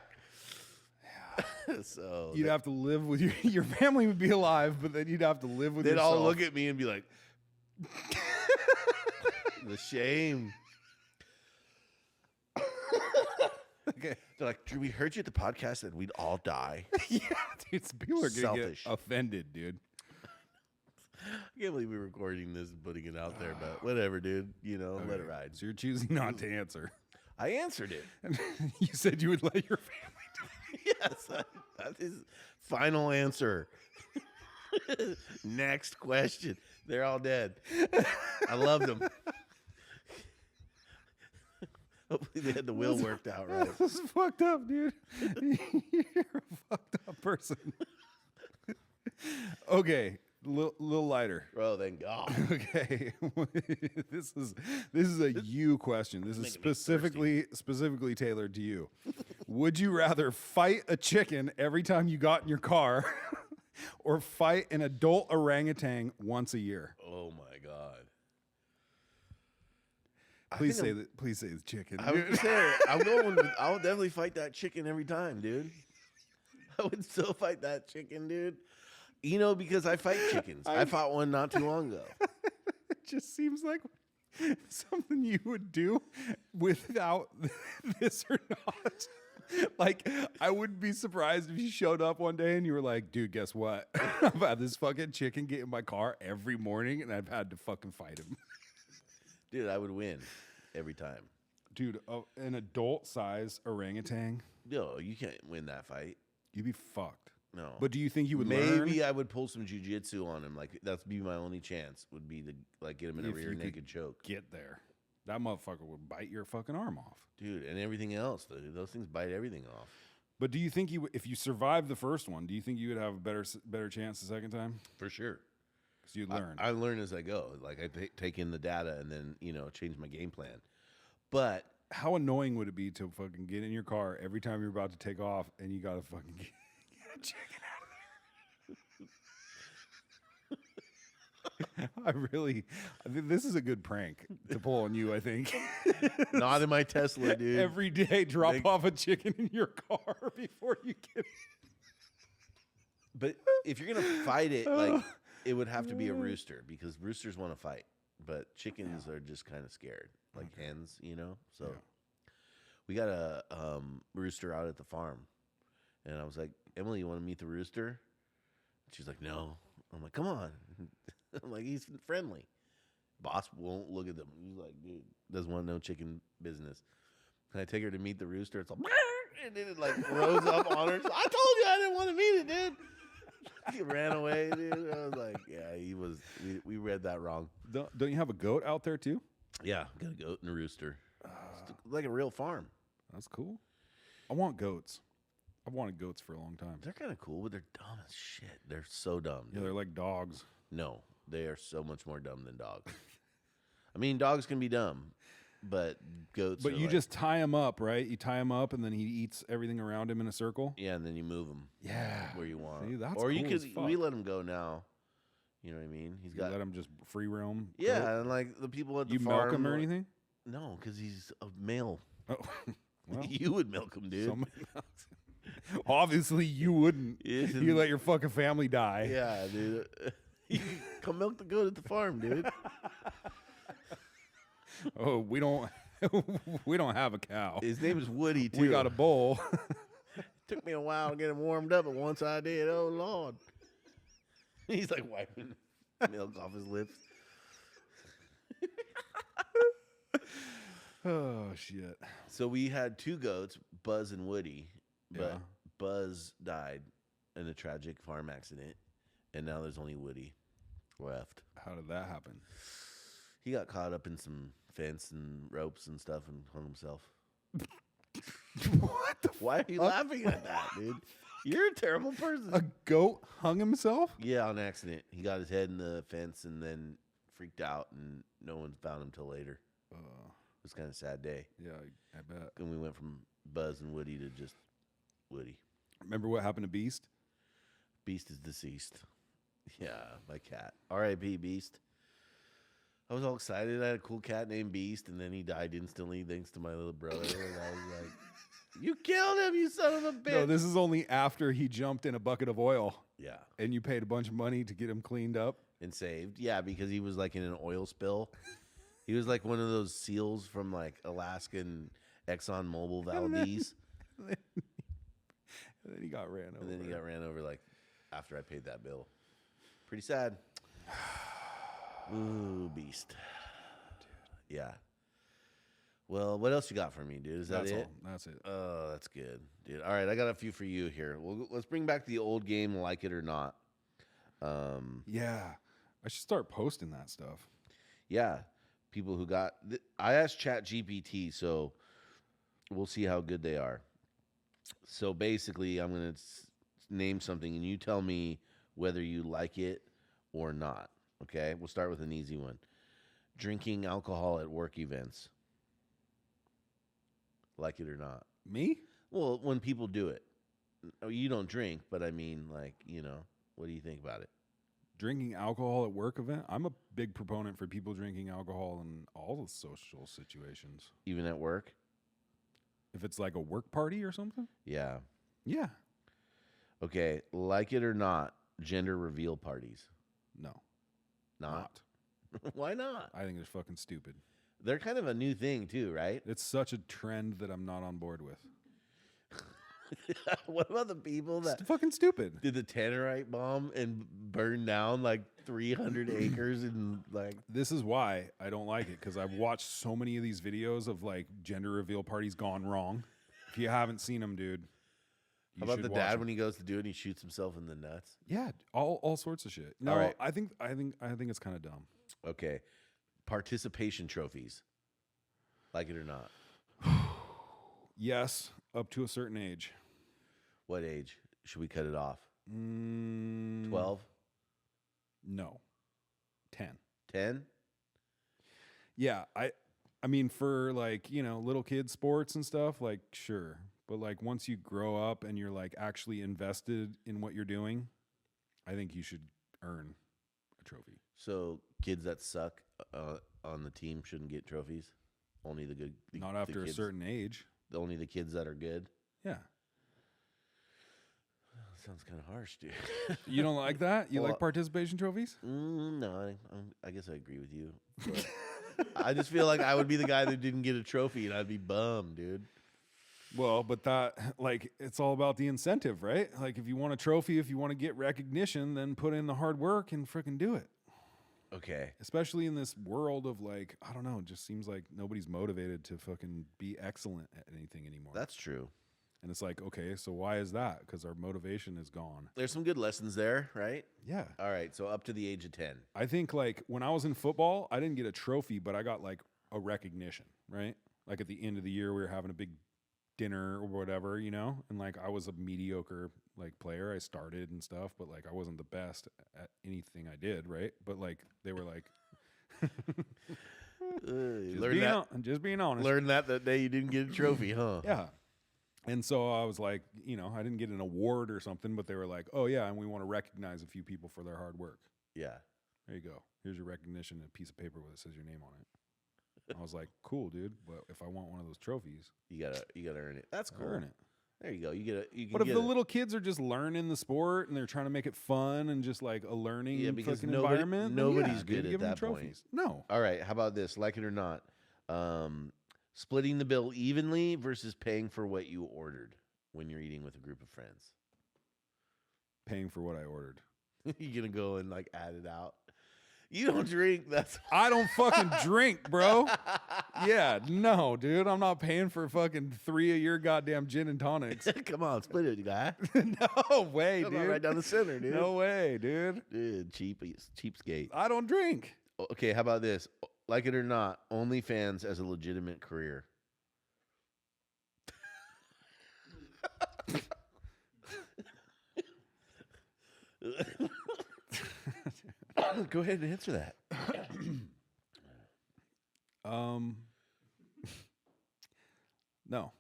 [SPEAKER 1] So
[SPEAKER 2] You'd have to live with your family would be alive, but then you'd have to live with
[SPEAKER 1] they'd
[SPEAKER 2] yourself.
[SPEAKER 1] all look at me and be like, the shame.
[SPEAKER 2] Okay.
[SPEAKER 1] They're like, Drew, we heard you at the podcast that we'd all die.
[SPEAKER 2] Yeah, dude. People are gonna
[SPEAKER 1] Selfish.
[SPEAKER 2] get offended, dude.
[SPEAKER 1] I can't believe we're recording this and putting it out there, but whatever, dude. You know, let it ride.
[SPEAKER 2] So you're choosing not to answer.
[SPEAKER 1] I answered it.
[SPEAKER 2] You said you would let your family die.
[SPEAKER 1] Yes, that is final answer. Next question. They're all dead. I loved them. Hopefully they had the will worked out right.
[SPEAKER 2] This is fucked up, dude. You're a fucked up person. Okay, little lighter.
[SPEAKER 1] Bro, thank God.
[SPEAKER 2] Okay, this is a you question. This is specifically tailored to you. Would you rather fight a chicken every time you got in your car, or fight an adult orangutan once a year?
[SPEAKER 1] Oh my God.
[SPEAKER 2] Please say the chicken.
[SPEAKER 1] I would say I would definitely fight that chicken every time, dude. I would still fight that chicken, dude. You know, because I fight chickens. I fought one not too long ago.
[SPEAKER 2] It just seems like something you would do without this or not. Like, I wouldn't be surprised if you showed up one day and you were like, dude, guess what? I've had this fucking chicken get in my car every morning and I've had to fucking fight him.
[SPEAKER 1] Dude, I would win every time.
[SPEAKER 2] Dude, an adult size orangutan,
[SPEAKER 1] No, you can't win that fight.
[SPEAKER 2] you'd be fucked.
[SPEAKER 1] No.
[SPEAKER 2] But do you think you would
[SPEAKER 1] Maybe
[SPEAKER 2] learn
[SPEAKER 1] I would pull some jujitsu on him. Like, that's be my only chance, would be to like get him in a
[SPEAKER 2] if
[SPEAKER 1] rear
[SPEAKER 2] you could
[SPEAKER 1] naked choke.
[SPEAKER 2] get there? That motherfucker would bite your fucking arm off.
[SPEAKER 1] Dude, and everything else. Dude, those things bite everything off.
[SPEAKER 2] But do you think if you survived the first one, do you think you would have a better chance the second time?
[SPEAKER 1] For sure.
[SPEAKER 2] Because you'd learn.
[SPEAKER 1] I learn as I go. Like, I take in the data and then, change my game plan. But
[SPEAKER 2] How annoying would it be to fucking get in your car every time you're about to take off and you gotta fucking get a chicken out of there? I think this is a good prank to pull on you, I think.
[SPEAKER 1] not in my Tesla, dude.
[SPEAKER 2] Every day, drop off a chicken in your car before you get
[SPEAKER 1] But if you're gonna fight it, like, it would have to be a rooster because roosters want to fight, but chickens are just kind of scared, like hens, So we got a rooster out at the farm, and I was like, Emily, you want to meet the rooster? She's like, no. I'm like, come on. I'm like, he's friendly. Boss won't look at them. He's like, dude, doesn't want no chicken business. And I take her to meet the rooster. It's like, and then it like rose up on her. So I told you I didn't want to meet it, dude. He ran away, dude. I was like, yeah, he we read that wrong.
[SPEAKER 2] Don't you have a goat out there too?
[SPEAKER 1] Yeah, got a goat and a rooster. It's like a real farm.
[SPEAKER 2] That's cool. I want goats. I've wanted goats for a long time.
[SPEAKER 1] They're kind of cool, but they're dumb as shit. They're so dumb.
[SPEAKER 2] Yeah, they're like dogs.
[SPEAKER 1] No, they are so much more dumb than dogs. I mean, dogs can be dumb, but goats.
[SPEAKER 2] But
[SPEAKER 1] are
[SPEAKER 2] you
[SPEAKER 1] like,
[SPEAKER 2] just tie him up, right? You tie him up, and then he eats everything around him in a circle.
[SPEAKER 1] yeah, and then you move them.
[SPEAKER 2] Yeah,
[SPEAKER 1] where you want.
[SPEAKER 2] See, that's
[SPEAKER 1] or you
[SPEAKER 2] cool
[SPEAKER 1] could
[SPEAKER 2] as fuck.
[SPEAKER 1] we let him go now. You know what I mean? He's
[SPEAKER 2] You
[SPEAKER 1] got
[SPEAKER 2] let him just free roam.
[SPEAKER 1] yeah,
[SPEAKER 2] goat?
[SPEAKER 1] and like the people at the
[SPEAKER 2] You
[SPEAKER 1] farm.
[SPEAKER 2] milk him or
[SPEAKER 1] like-
[SPEAKER 2] anything?
[SPEAKER 1] No, because he's a male.
[SPEAKER 2] Oh, well,
[SPEAKER 1] You would milk him, dude.
[SPEAKER 2] somebody else. Obviously, you wouldn't.
[SPEAKER 1] Yeah.
[SPEAKER 2] You let your fucking family die.
[SPEAKER 1] Yeah, dude. Come milk the goat at the farm, dude.
[SPEAKER 2] Oh, we don't. We don't have a cow.
[SPEAKER 1] His name is Woody too.
[SPEAKER 2] We got a bull.
[SPEAKER 1] Took me a while to get him warmed up, but once I did, oh Lord. He's like wiping milk off his lips.
[SPEAKER 2] Oh shit.
[SPEAKER 1] So we had two goats, Buzz and Woody, but
[SPEAKER 2] Yeah.
[SPEAKER 1] Buzz died in a tragic farm accident, and now there's only Woody left.
[SPEAKER 2] How did that happen?
[SPEAKER 1] He got caught up in some fence and ropes and stuff and hung himself.
[SPEAKER 2] What the?
[SPEAKER 1] Why are you laughing at that, dude? You're a terrible person.
[SPEAKER 2] A goat hung himself?
[SPEAKER 1] Yeah, on accident. He got his head in the fence and then freaked out, and no one found him till later. It was kind of a sad day.
[SPEAKER 2] Yeah, I bet.
[SPEAKER 1] And we went from Buzz and Woody to just Woody.
[SPEAKER 2] Remember what happened to Beast?
[SPEAKER 1] Beast is deceased. Yeah, my cat. R.I.P. Beast. I was all excited. I had a cool cat named Beast, and then he died instantly thanks to my little brother. And I was like, you killed him, you son of a bitch.
[SPEAKER 2] No, this is only after he jumped in a bucket of oil
[SPEAKER 1] Yeah.
[SPEAKER 2] and you paid a bunch of money to get him cleaned up.
[SPEAKER 1] And saved. Yeah, because he was like in an oil spill. He was like one of those seals from like Alaskan Exxon Mobil Valdez.
[SPEAKER 2] And then he got ran over.
[SPEAKER 1] And then he got ran over like after I paid that bill. Pretty sad. Ooh, Beast. Yeah. Well, what else you got for me, dude? Is that
[SPEAKER 2] That's
[SPEAKER 1] it?
[SPEAKER 2] all. That's it.
[SPEAKER 1] Oh, that's good, dude. All right, I got a few for you here. Well, let's bring back the old game, like it or not.
[SPEAKER 2] Yeah. I should start posting that stuff.
[SPEAKER 1] Yeah, people who got. I asked ChatGPT, so we'll see how good they are. So basically, I'm gonna name something, and you tell me whether you like it or not. Okay, we'll start with an easy one: drinking alcohol at work events. Like it or not?
[SPEAKER 2] Me?
[SPEAKER 1] Well, when people do it, you don't drink, but I mean, like, you know, what do you think about it?
[SPEAKER 2] Drinking alcohol at work event? I'm a big proponent for people drinking alcohol in all the social situations.
[SPEAKER 1] Even at work?
[SPEAKER 2] If it's like a work party or something?
[SPEAKER 1] Yeah.
[SPEAKER 2] Yeah.
[SPEAKER 1] Okay, like it or not, gender reveal parties.
[SPEAKER 2] No.
[SPEAKER 1] Not? Why not?
[SPEAKER 2] I think it's fucking stupid.
[SPEAKER 1] They're kind of a new thing too, right?
[SPEAKER 2] It's such a trend that I'm not on board with.
[SPEAKER 1] What about the people that
[SPEAKER 2] It's fucking stupid.
[SPEAKER 1] did the Tannerite bomb and burned down like 300 acres and like
[SPEAKER 2] This is why I don't like it, because I've watched so many of these videos of like gender reveal parties gone wrong. If you haven't seen them, dude, you
[SPEAKER 1] how about
[SPEAKER 2] should
[SPEAKER 1] the
[SPEAKER 2] watch
[SPEAKER 1] dad
[SPEAKER 2] 'em.
[SPEAKER 1] when he goes to do it and he shoots himself in the nuts?
[SPEAKER 2] Yeah, all sorts of shit. No,
[SPEAKER 1] All right.
[SPEAKER 2] I think it's kind of dumb.
[SPEAKER 1] Okay. Participation trophies. Like it or not.
[SPEAKER 2] Yes, up to a certain age.
[SPEAKER 1] What age should we cut it off?
[SPEAKER 2] Mm,
[SPEAKER 1] 12?
[SPEAKER 2] No, 10.
[SPEAKER 1] 10?
[SPEAKER 2] Yeah, I mean for like, you know, little kid sports and stuff, like sure. But like once you grow up and you're like actually invested in what you're doing, I think you should earn a trophy.
[SPEAKER 1] So kids that suck on the team shouldn't get trophies? Only the good.
[SPEAKER 2] Not after a
[SPEAKER 1] kids,
[SPEAKER 2] certain age.
[SPEAKER 1] Only the kids that are good?
[SPEAKER 2] Yeah.
[SPEAKER 1] Sounds kind of harsh, dude.
[SPEAKER 2] You don't like that? You
[SPEAKER 1] Well,
[SPEAKER 2] like participation trophies?
[SPEAKER 1] No, I guess I agree with you. But I just feel like I would be the guy that didn't get a trophy, and I'd be bummed, dude.
[SPEAKER 2] Well, but that, like, it's all about the incentive, right? Like, if you want a trophy, if you want to get recognition, then put in the hard work and freaking do it.
[SPEAKER 1] Okay.
[SPEAKER 2] Especially in this world of, like, I don't know, it just seems like nobody's motivated to fucking be excellent at anything anymore.
[SPEAKER 1] That's true.
[SPEAKER 2] And it's like, okay, so why is that? Because our motivation is gone.
[SPEAKER 1] There's some good lessons there, right?
[SPEAKER 2] Yeah.
[SPEAKER 1] All right, so up to the age of 10.
[SPEAKER 2] I think like when I was in football, I didn't get a trophy, but I got like a recognition, right? Like at the end of the year, we were having a big dinner or whatever, you know? And like I was a mediocre like player. I started and stuff, but like I wasn't the best at anything I did, right? But like they were like just being honest.
[SPEAKER 1] Learned that day you didn't get a trophy, huh?
[SPEAKER 2] Yeah. And so I was like, you know, I didn't get an award or something, but they were like, oh yeah, and we want to recognize a few people for their hard work.
[SPEAKER 1] Yeah.
[SPEAKER 2] There you go. Here's your recognition, a piece of paper with it says your name on it. I was like, cool, dude. But if I want one of those trophies,
[SPEAKER 1] You gotta earn it. That's cool.
[SPEAKER 2] earn it.
[SPEAKER 1] There you go. You get a. You can
[SPEAKER 2] But if
[SPEAKER 1] get
[SPEAKER 2] the
[SPEAKER 1] a-
[SPEAKER 2] little kids are just learning the sport and they're trying to make it fun and just like a learning
[SPEAKER 1] because
[SPEAKER 2] fucking
[SPEAKER 1] nobody-
[SPEAKER 2] environment, then
[SPEAKER 1] nobody's
[SPEAKER 2] yeah,
[SPEAKER 1] good
[SPEAKER 2] dude,
[SPEAKER 1] at
[SPEAKER 2] give them
[SPEAKER 1] that point.
[SPEAKER 2] trophies. No.
[SPEAKER 1] All right. How about this? Like it or not, splitting the bill evenly versus paying for what you ordered when you're eating with a group of friends.
[SPEAKER 2] Paying for what I ordered.
[SPEAKER 1] You're gonna go and like add it out. You don't drink. That's
[SPEAKER 2] I don't fucking drink, bro. Yeah, no, dude. I'm not paying for fucking 3 of your goddamn gin and tonics.
[SPEAKER 1] Come on, split it, guy.
[SPEAKER 2] No way,
[SPEAKER 1] Come
[SPEAKER 2] dude.
[SPEAKER 1] on, right down the center, dude.
[SPEAKER 2] No way, dude.
[SPEAKER 1] Dude, cheapskate.
[SPEAKER 2] I don't drink.
[SPEAKER 1] Okay, how about this? Like it or not, OnlyFans as a legitimate career. Go ahead and answer that.
[SPEAKER 2] No. No.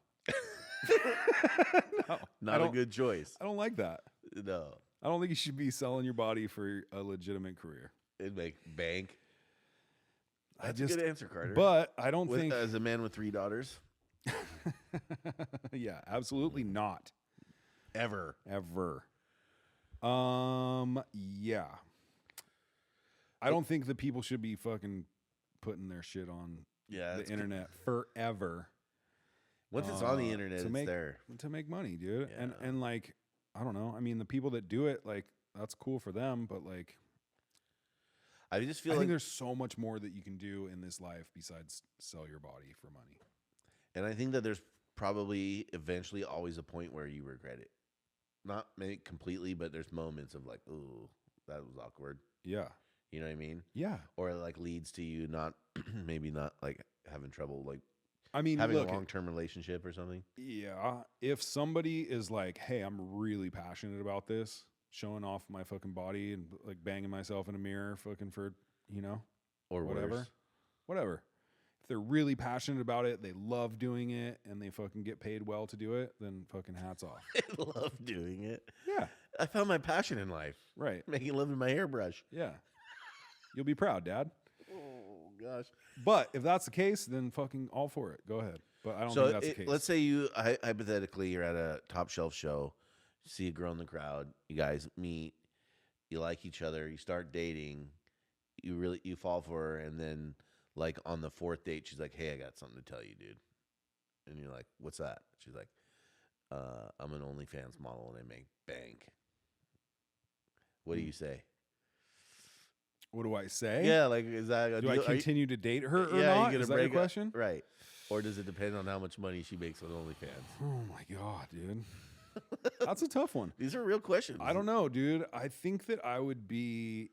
[SPEAKER 1] Not a good choice.
[SPEAKER 2] I don't like that.
[SPEAKER 1] No.
[SPEAKER 2] I don't think you should be selling your body for a legitimate career.
[SPEAKER 1] It'd make bank. That's
[SPEAKER 2] I just
[SPEAKER 1] a good answer, Carter.
[SPEAKER 2] But I don't
[SPEAKER 1] With,
[SPEAKER 2] think
[SPEAKER 1] as a man with 3 daughters,
[SPEAKER 2] yeah, absolutely not.
[SPEAKER 1] ever.
[SPEAKER 2] Ever. Yeah. I don't think that people should be fucking putting their shit on
[SPEAKER 1] Yeah.
[SPEAKER 2] the
[SPEAKER 1] it's
[SPEAKER 2] internet forever.
[SPEAKER 1] Once it's on the internet,
[SPEAKER 2] to
[SPEAKER 1] it's
[SPEAKER 2] make,
[SPEAKER 1] there.
[SPEAKER 2] to make money, dude.
[SPEAKER 1] Yeah.
[SPEAKER 2] And like, I don't know. I mean, the people that do it, like, that's cool for them, but like,
[SPEAKER 1] I just feel
[SPEAKER 2] I
[SPEAKER 1] like,
[SPEAKER 2] think there's so much more that you can do in this life besides sell your body for money.
[SPEAKER 1] and I think that there's probably eventually always a point where you regret it. Not maybe completely, but there's moments of like, ooh, that was awkward.
[SPEAKER 2] Yeah.
[SPEAKER 1] You know what I mean?
[SPEAKER 2] Yeah.
[SPEAKER 1] Or it like leads to you not, maybe not like having trouble, like
[SPEAKER 2] I mean,
[SPEAKER 1] having
[SPEAKER 2] look,
[SPEAKER 1] a long-term relationship or something.
[SPEAKER 2] yeah, if somebody is like, hey, I'm really passionate about this, showing off my fucking body and like banging myself in a mirror, fucking for, you know,
[SPEAKER 1] Or
[SPEAKER 2] whatever.
[SPEAKER 1] worse.
[SPEAKER 2] If they're really passionate about it, they love doing it, and they fucking get paid well to do it, then fucking hats off.
[SPEAKER 1] I love doing it.
[SPEAKER 2] Yeah.
[SPEAKER 1] I found my passion in life,
[SPEAKER 2] Right.
[SPEAKER 1] making love in my hairbrush.
[SPEAKER 2] Yeah. You'll be proud, Dad.
[SPEAKER 1] Oh, gosh.
[SPEAKER 2] But if that's the case, then fucking all for it. Go ahead. But I don't think that's the case.
[SPEAKER 1] Let's say you hypothetically you're at a top shelf show, you see a girl in the crowd, you guys meet, you like each other, you start dating, you fall for her, and then like on the 4th date, she's like, "Hey, I got something to tell you, dude." And you're like, "What's that?" She's like, "I'm an OnlyFans model and I make bank." What do you say?
[SPEAKER 2] What do I say?
[SPEAKER 1] Yeah, like is that a
[SPEAKER 2] Do I
[SPEAKER 1] deal? Are you-
[SPEAKER 2] continue to date her or
[SPEAKER 1] yeah,
[SPEAKER 2] not?
[SPEAKER 1] you gonna
[SPEAKER 2] Is that your
[SPEAKER 1] break up?
[SPEAKER 2] question?
[SPEAKER 1] Right. Or does it depend on how much money she makes on OnlyFans?
[SPEAKER 2] Oh my God, dude. That's a tough one.
[SPEAKER 1] These are real questions.
[SPEAKER 2] I don't know, dude. I think that I would be.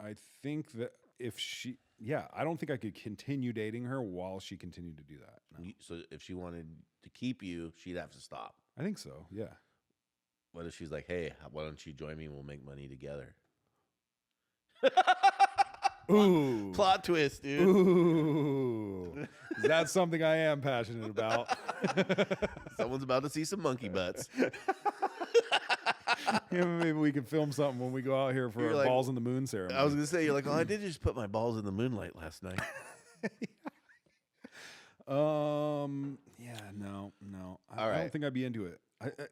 [SPEAKER 2] I think that if she. Yeah, I don't think I could continue dating her while she continued to do that. No.
[SPEAKER 1] So if she wanted to keep you, she'd have to stop.
[SPEAKER 2] I think so. Yeah.
[SPEAKER 1] What if she's like, "Hey, why don't you join me and we'll make money together?"
[SPEAKER 2] Ooh.
[SPEAKER 1] Plot twist, dude.
[SPEAKER 2] Ooh. That's something I am passionate about.
[SPEAKER 1] Someone's about to see some monkey butts.
[SPEAKER 2] Yeah, maybe we can film something when we go out here for
[SPEAKER 1] You're
[SPEAKER 2] our
[SPEAKER 1] like-
[SPEAKER 2] balls in the moon ceremony.
[SPEAKER 1] I was gonna say, you're like, "Oh, I did just put my balls in the moonlight last night."
[SPEAKER 2] Yeah, no. I
[SPEAKER 1] All right.
[SPEAKER 2] don't think I'd be into it.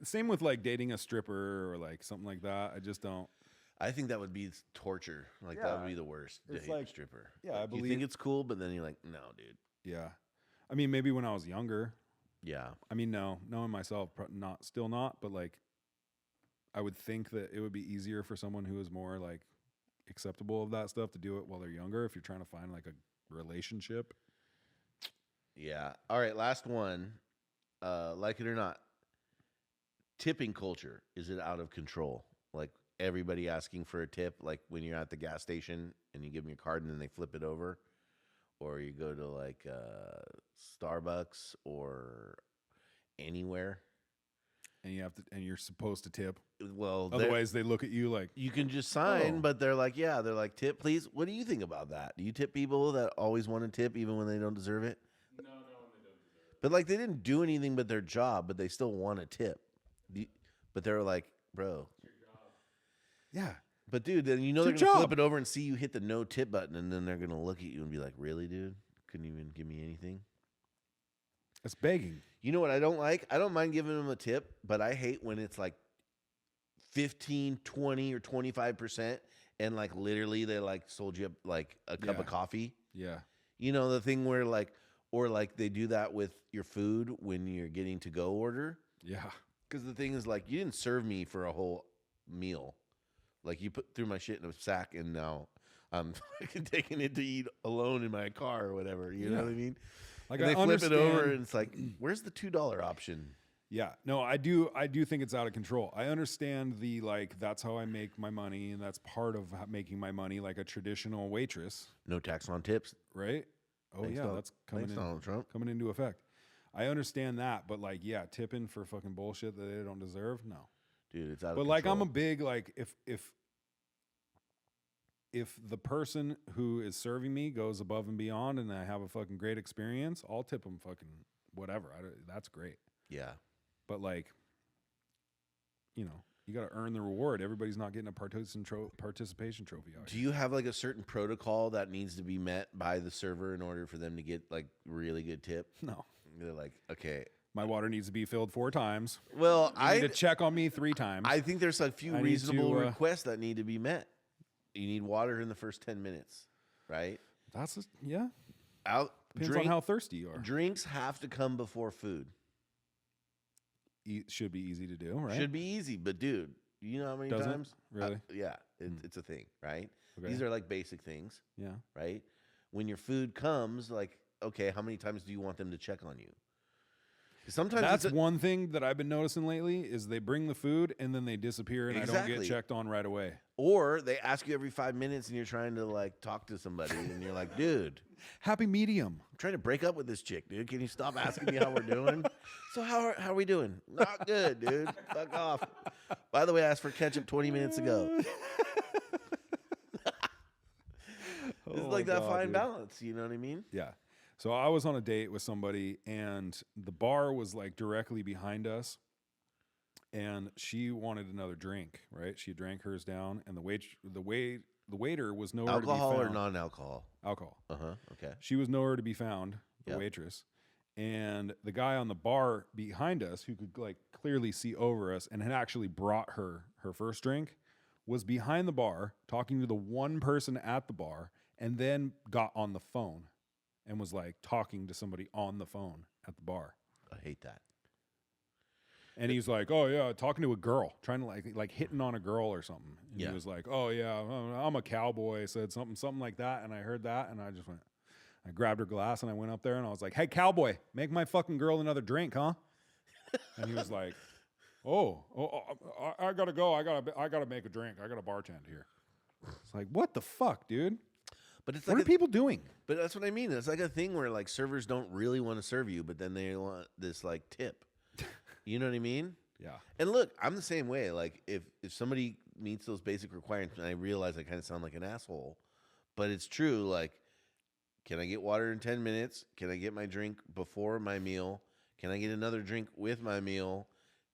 [SPEAKER 2] Same with like dating a stripper or like something like that. I just don't.
[SPEAKER 1] I think that would be torture. Like that
[SPEAKER 2] Yeah.
[SPEAKER 1] would be the worst.
[SPEAKER 2] It's
[SPEAKER 1] Date
[SPEAKER 2] like-
[SPEAKER 1] stripper.
[SPEAKER 2] yeah, I
[SPEAKER 1] Like, you
[SPEAKER 2] believe-
[SPEAKER 1] think it's cool, but then you're like, "No, dude."
[SPEAKER 2] Yeah. I mean, maybe when I was younger.
[SPEAKER 1] Yeah.
[SPEAKER 2] I mean, no, knowing myself, still not, but like, I would think that it would be easier for someone who is more like acceptable of that stuff to do it while they're younger. If you're trying to find like a relationship.
[SPEAKER 1] Yeah. All right. Last one. Like it or not, tipping culture, is it out of control? Like everybody asking for a tip, like when you're at the gas station and you give them your card and then they flip it over, or you go to like Starbucks or anywhere.
[SPEAKER 2] And you're supposed to tip.
[SPEAKER 1] Well,
[SPEAKER 2] Otherwise, they look at you like
[SPEAKER 1] you can just sign,
[SPEAKER 2] Oh.
[SPEAKER 1] but they're like, tip, please. What do you think about that? Do you tip people that always want to tip even when they don't deserve it?
[SPEAKER 3] No, when they don't deserve it.
[SPEAKER 1] But like they didn't do anything but their job, but they still want to tip. But they're like, bro.
[SPEAKER 2] yeah.
[SPEAKER 1] But dude, then you know
[SPEAKER 2] It's
[SPEAKER 1] they're
[SPEAKER 2] your
[SPEAKER 1] gonna flip
[SPEAKER 2] job.
[SPEAKER 1] it over and see you hit the no tip button, and then they're gonna look at you and be like, really, dude? Couldn't even give me anything.
[SPEAKER 2] It's begging.
[SPEAKER 1] You know what I don't like? I don't mind giving them a tip, but I hate when it's like 15, 20, or 25%, and like literally they like sold you like a cup
[SPEAKER 2] Yeah.
[SPEAKER 1] of coffee.
[SPEAKER 2] Yeah.
[SPEAKER 1] You know, the thing where like, or like they do that with your food when you're getting to go order.
[SPEAKER 2] Yeah.
[SPEAKER 1] Because the thing is, like, you didn't serve me for a whole meal. Like, you threw my shit in a sack, and now I'm fucking taking it to eat alone in my car or whatever. You know
[SPEAKER 2] Yeah.
[SPEAKER 1] what I mean?
[SPEAKER 2] Like
[SPEAKER 1] And
[SPEAKER 2] I
[SPEAKER 1] they flip it over,
[SPEAKER 2] understand-
[SPEAKER 1] and it's like, where's the $2 option?
[SPEAKER 2] Yeah, no, I do think it's out of control. I understand the like that's how I make my money, and that's part of making my money, like a traditional waitress,
[SPEAKER 1] No tax on tips.
[SPEAKER 2] right? Oh
[SPEAKER 1] Thanks,
[SPEAKER 2] yeah,
[SPEAKER 1] Donald-
[SPEAKER 2] that's coming
[SPEAKER 1] thanks,
[SPEAKER 2] in,
[SPEAKER 1] Donald Trump.
[SPEAKER 2] coming into effect. I understand that, but like, yeah, tipping for fucking bullshit that they don't deserve, no.
[SPEAKER 1] Dude, it's out of
[SPEAKER 2] But like, I'm a
[SPEAKER 1] control.
[SPEAKER 2] big like if the person who is serving me goes above and beyond, and I have a fucking great experience, I'll tip them fucking whatever. That's great.
[SPEAKER 1] Yeah.
[SPEAKER 2] But like, you know, you got to earn the reward. Everybody's not getting a participation trophy out
[SPEAKER 1] Do
[SPEAKER 2] here.
[SPEAKER 1] you have like a certain protocol that needs to be met by the server in order for them to get like really good tip?
[SPEAKER 2] No,
[SPEAKER 1] They're like, okay.
[SPEAKER 2] my water needs to be filled 4 times.
[SPEAKER 1] Well,
[SPEAKER 2] You need to check on me 3 times.
[SPEAKER 1] I think there's a few
[SPEAKER 2] I need
[SPEAKER 1] reasonable
[SPEAKER 2] to,
[SPEAKER 1] requests that need to be met. You need water in the first 10 minutes, right?
[SPEAKER 2] Yeah. Depends
[SPEAKER 1] Drink,
[SPEAKER 2] on how thirsty you are.
[SPEAKER 1] drinks have to come before food.
[SPEAKER 2] Should be easy to do, right?
[SPEAKER 1] Should be easy, but dude, you know how many
[SPEAKER 2] Does it?
[SPEAKER 1] times?
[SPEAKER 2] Really?
[SPEAKER 1] Yeah, it's a thing, right?
[SPEAKER 2] Okay.
[SPEAKER 1] These are like basic things,
[SPEAKER 2] Yeah.
[SPEAKER 1] right? When your food comes, like, okay, how many times do you want them to check on you? Sometimes
[SPEAKER 2] That's
[SPEAKER 1] it's
[SPEAKER 2] one thing that I've been noticing lately is they bring the food and then they disappear and I don't
[SPEAKER 1] Exactly.
[SPEAKER 2] get checked on right away.
[SPEAKER 1] or they ask you every 5 minutes and you're trying to like talk to somebody and you're like, dude,
[SPEAKER 2] Happy medium.
[SPEAKER 1] I'm trying to break up with this chick, dude. Can you stop asking me how we're doing? So how are we doing? Not good, dude. Fuck off. By the way, I asked for ketchup 20 minutes ago. It's
[SPEAKER 2] Oh
[SPEAKER 1] like
[SPEAKER 2] my
[SPEAKER 1] that
[SPEAKER 2] God,
[SPEAKER 1] fine
[SPEAKER 2] dude.
[SPEAKER 1] balance. You know what I mean?
[SPEAKER 2] Yeah. So I was on a date with somebody and the bar was like directly behind us and she wanted another drink, right? She drank hers down and the waiter was nowhere
[SPEAKER 1] Alcohol
[SPEAKER 2] to be
[SPEAKER 1] or
[SPEAKER 2] found.
[SPEAKER 1] non-alcohol?
[SPEAKER 2] Alcohol.
[SPEAKER 1] Okay.
[SPEAKER 2] She was nowhere to be found, the
[SPEAKER 1] Yep.
[SPEAKER 2] waitress. And the guy on the bar behind us who could like clearly see over us and had actually brought her first drink was behind the bar talking to the one person at the bar and then got on the phone and was like talking to somebody on the phone at the bar.
[SPEAKER 1] I hate that.
[SPEAKER 2] And he's like, "Oh yeah, talking to a girl, trying to like hitting on a girl or something." And
[SPEAKER 1] Yeah.
[SPEAKER 2] he was like, "Oh yeah, I'm a cowboy." Said something like that, and I heard that, and I just went. I grabbed her glass and I went up there and I was like, "Hey, cowboy, make my fucking girl another drink, huh?" And he was like, "Oh, I gotta go. I gotta make a drink. I gotta bartend here." It's like, what the fuck, dude?
[SPEAKER 1] But it's
[SPEAKER 2] What
[SPEAKER 1] like
[SPEAKER 2] are people doing?
[SPEAKER 1] But that's what I mean. It's like a thing where like servers don't really want to serve you, but then they want this like tip. You know what I mean?
[SPEAKER 2] Yeah.
[SPEAKER 1] And look, I'm the same way. Like if somebody meets those basic requirements, and I realize I kind of sound like an asshole, but it's true. Like, can I get water in 10 minutes? Can I get my drink before my meal? Can I get another drink with my meal?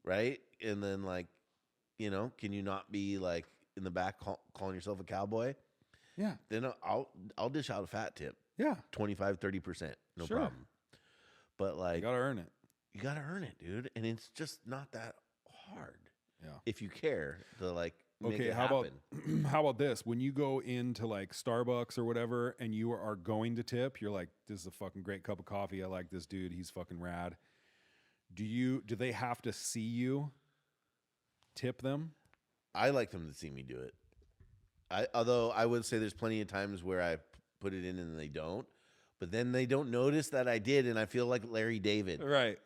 [SPEAKER 1] Right? And then like, you know, can you not be like in the back calling yourself a cowboy?
[SPEAKER 2] Yeah.
[SPEAKER 1] Then I'll dish out a fat tip.
[SPEAKER 2] Yeah.
[SPEAKER 1] 25, 30%. No
[SPEAKER 2] Sure.
[SPEAKER 1] problem. But like,
[SPEAKER 2] You gotta earn it.
[SPEAKER 1] you got to earn it, dude. And it's just not that hard
[SPEAKER 2] Yeah.
[SPEAKER 1] if you care to like make
[SPEAKER 2] Okay,
[SPEAKER 1] it
[SPEAKER 2] how
[SPEAKER 1] happen.
[SPEAKER 2] about how about this? When you go into like Starbucks or whatever and you are going to tip, you're like, "This is a fucking great cup of coffee. I like this dude. He's fucking rad." Do they have to see you tip them?
[SPEAKER 1] I like them to see me do it. Although I would say there's plenty of times where I put it in and they don't, but then they don't notice that I did, and I feel like Larry David.
[SPEAKER 2] Right.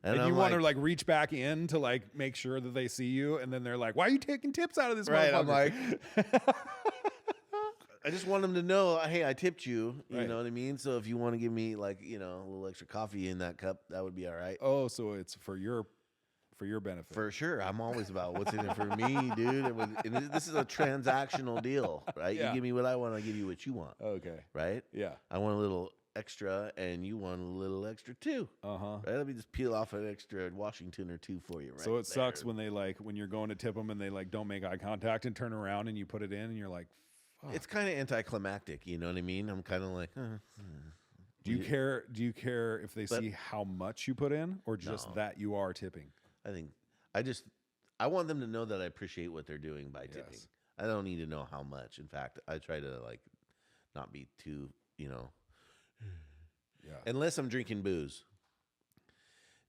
[SPEAKER 2] And
[SPEAKER 1] I'm
[SPEAKER 2] you want to
[SPEAKER 1] like,
[SPEAKER 2] like reach back in to like make sure that they see you, and then they're like, "Why are you taking tips out of this?"
[SPEAKER 1] right? I'm
[SPEAKER 2] motherfucker?"
[SPEAKER 1] like, I just want them to know, hey, I tipped you. You
[SPEAKER 2] Right.
[SPEAKER 1] know what I mean? So if you want to give me like, a little extra coffee in that cup, that would be all right.
[SPEAKER 2] Oh, so it's for your benefit.
[SPEAKER 1] For sure. I'm always about what's in it for me, dude. This is a transactional deal, right?
[SPEAKER 2] Yeah.
[SPEAKER 1] You give me what I want, I give you what you want,
[SPEAKER 2] Okay.
[SPEAKER 1] right?
[SPEAKER 2] Yeah.
[SPEAKER 1] I want a little extra, and you want a little extra too.
[SPEAKER 2] Uh-huh.
[SPEAKER 1] Right? Let me just peel off an extra Washington or two for you, right?
[SPEAKER 2] So it sucks
[SPEAKER 1] there.
[SPEAKER 2] when they like when you're going to tip them and they like don't make eye contact and turn around and you put it in and you're like, fuck.
[SPEAKER 1] It's kind of anticlimactic, you know what I mean? I'm kind of like,
[SPEAKER 2] Do you care? Do you care if they
[SPEAKER 1] But-
[SPEAKER 2] see how much you put in, or just
[SPEAKER 1] No.
[SPEAKER 2] that you are tipping?
[SPEAKER 1] I think I want them to know that I appreciate what they're doing by tipping.
[SPEAKER 2] Yes.
[SPEAKER 1] I don't need to know how much. In fact, I try to like not be too,
[SPEAKER 2] Yeah.
[SPEAKER 1] unless I'm drinking booze.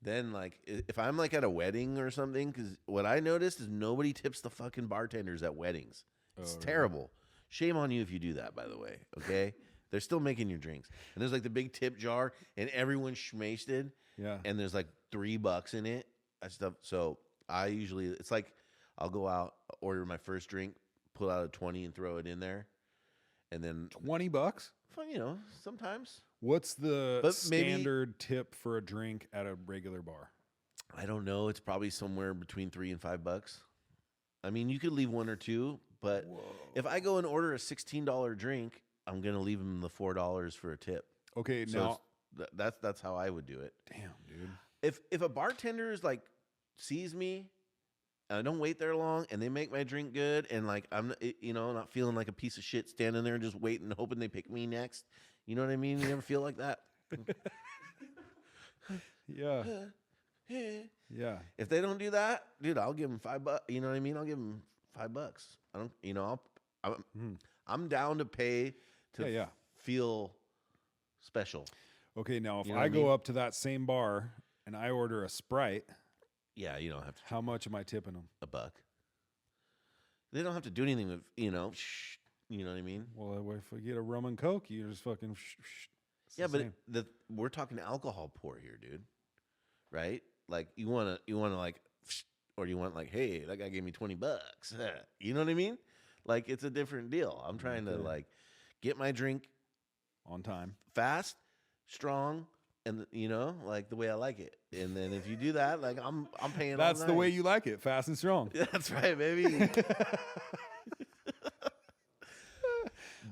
[SPEAKER 1] Then like if I'm like at a wedding or something, because what I noticed is nobody tips the fucking bartenders at weddings. It's
[SPEAKER 2] really?
[SPEAKER 1] terrible. Shame on you if you do that, by the way. Okay. They're still making your drinks. And there's like the big tip jar and everyone's schmasted.
[SPEAKER 2] Yeah.
[SPEAKER 1] And there's like $3 in it. So I usually, it's like I'll go out, order my first drink, pull out a 20 and throw it in there. And then,
[SPEAKER 2] $20?
[SPEAKER 1] sometimes.
[SPEAKER 2] What's the
[SPEAKER 1] But maybe-
[SPEAKER 2] standard tip for a drink at a regular bar?
[SPEAKER 1] I don't know. It's probably somewhere between $3 and $5. I mean, you could leave one or two, but if I go and order a $16 drink, I'm gonna leave them the $4 for a tip.
[SPEAKER 2] Okay,
[SPEAKER 1] So
[SPEAKER 2] now,
[SPEAKER 1] that's how I would do it.
[SPEAKER 2] damn, dude.
[SPEAKER 1] If a bartender is like sees me, I don't wait there long, and they make my drink good, and like I'm not feeling like a piece of shit standing there just waiting, hoping they pick me next. You know what I mean? You ever feel like that?
[SPEAKER 2] Yeah, yeah.
[SPEAKER 1] If they don't do that, dude, I'll give them $5. You know what I mean? I'll give them $5. I don't. I'm down to pay to
[SPEAKER 2] Yeah.
[SPEAKER 1] feel special.
[SPEAKER 2] Okay, now if
[SPEAKER 1] You know
[SPEAKER 2] I
[SPEAKER 1] what I
[SPEAKER 2] go
[SPEAKER 1] mean?
[SPEAKER 2] up to that same bar and I order a Sprite,
[SPEAKER 1] Yeah, you don't have to
[SPEAKER 2] how much am I tipping them?
[SPEAKER 1] $1. They don't have to do anything with shh. You know what I mean?
[SPEAKER 2] Well, if we get a rum and coke, you just fucking. It's
[SPEAKER 1] Yeah,
[SPEAKER 2] the
[SPEAKER 1] but
[SPEAKER 2] same.
[SPEAKER 1] we're talking alcohol pour here, dude. Right? Like you wanna like, or you want like, hey, that guy gave me $20. You know what I mean? Like it's a different deal. I'm trying to
[SPEAKER 2] Okay.
[SPEAKER 1] like get my drink
[SPEAKER 2] On time.
[SPEAKER 1] fast, strong, and like the way I like it. And then if you do that, like I'm paying. all
[SPEAKER 2] That's the way
[SPEAKER 1] night.
[SPEAKER 2] you like it, fast and strong.
[SPEAKER 1] That's right, baby.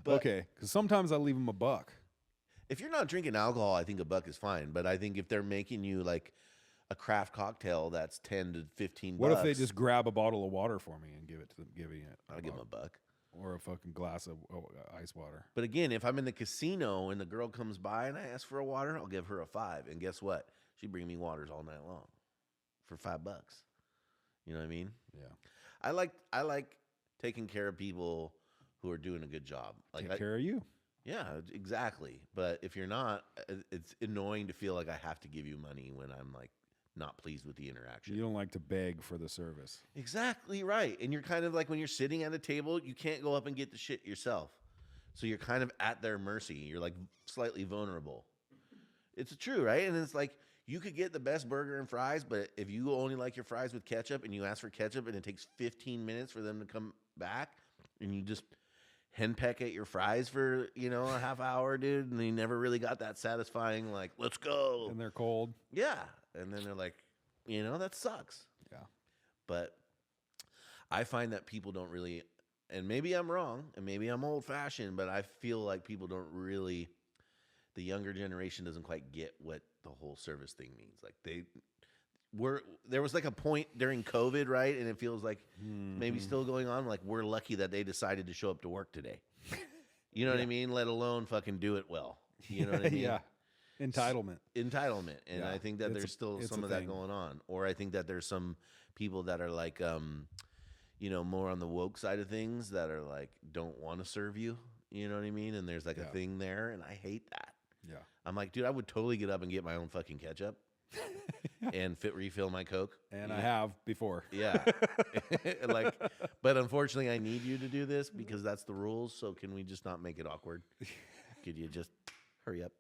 [SPEAKER 1] But
[SPEAKER 2] Okay, because sometimes I leave them $1.
[SPEAKER 1] if you're not drinking alcohol, I think $1 is fine. But I think if they're making you like a craft cocktail that's 10 to 15
[SPEAKER 2] What
[SPEAKER 1] bucks,
[SPEAKER 2] if they just grab a bottle of water for me and give it to them, giving it?
[SPEAKER 1] I'll give them $1.
[SPEAKER 2] Or a fucking glass of ice water.
[SPEAKER 1] But again, if I'm in the casino and the girl comes by and I ask for a water, I'll give her a $5. And guess what? She bring me waters all night long for $5. You know what I mean?
[SPEAKER 2] Yeah.
[SPEAKER 1] I like taking care of people who are doing a good job. Like
[SPEAKER 2] Take care of you.
[SPEAKER 1] yeah, exactly. But if you're not, it's annoying to feel like I have to give you money when I'm like not pleased with the interaction.
[SPEAKER 2] You don't like to beg for the service.
[SPEAKER 1] Exactly right. And you're kind of like when you're sitting at a table, you can't go up and get the shit yourself. So you're kind of at their mercy. You're like slightly vulnerable. It's true, right? And it's like you could get the best burger and fries, but if you only like your fries with ketchup and you ask for ketchup and it takes 15 minutes for them to come back and you just henpeck at your fries for, a half hour, dude, and you never really got that satisfying, like, let's go.
[SPEAKER 2] And they're cold.
[SPEAKER 1] Yeah. And then they're like, that sucks.
[SPEAKER 2] Yeah.
[SPEAKER 1] But I find that people don't really, and maybe I'm wrong, and maybe I'm old fashioned, but I feel like people don't really, the younger generation doesn't quite get what the whole service thing means. Like there was like a point during COVID, right? And it feels like maybe still going on. Like we're lucky that they decided to show up to work today. You know what I mean? Let alone fucking do it well. You know what I mean?
[SPEAKER 2] Yeah. Entitlement.
[SPEAKER 1] Entitlement. And
[SPEAKER 2] Yeah,
[SPEAKER 1] I think that
[SPEAKER 2] it's
[SPEAKER 1] there's still
[SPEAKER 2] it's
[SPEAKER 1] some
[SPEAKER 2] a
[SPEAKER 1] of that
[SPEAKER 2] thing.
[SPEAKER 1] going on. Or I think that there's some people that are like, more on the woke side of things that are like, don't want to serve you. You know what I mean? And there's like a
[SPEAKER 2] Yeah.
[SPEAKER 1] thing there. And I hate that.
[SPEAKER 2] Yeah.
[SPEAKER 1] I'm like, dude, I would totally get up and get my own fucking ketchup and refill my Coke.
[SPEAKER 2] And I have before.
[SPEAKER 1] Yeah. But unfortunately, I need you to do this because that's the rules. So can we just not make it awkward? Could you just hurry up?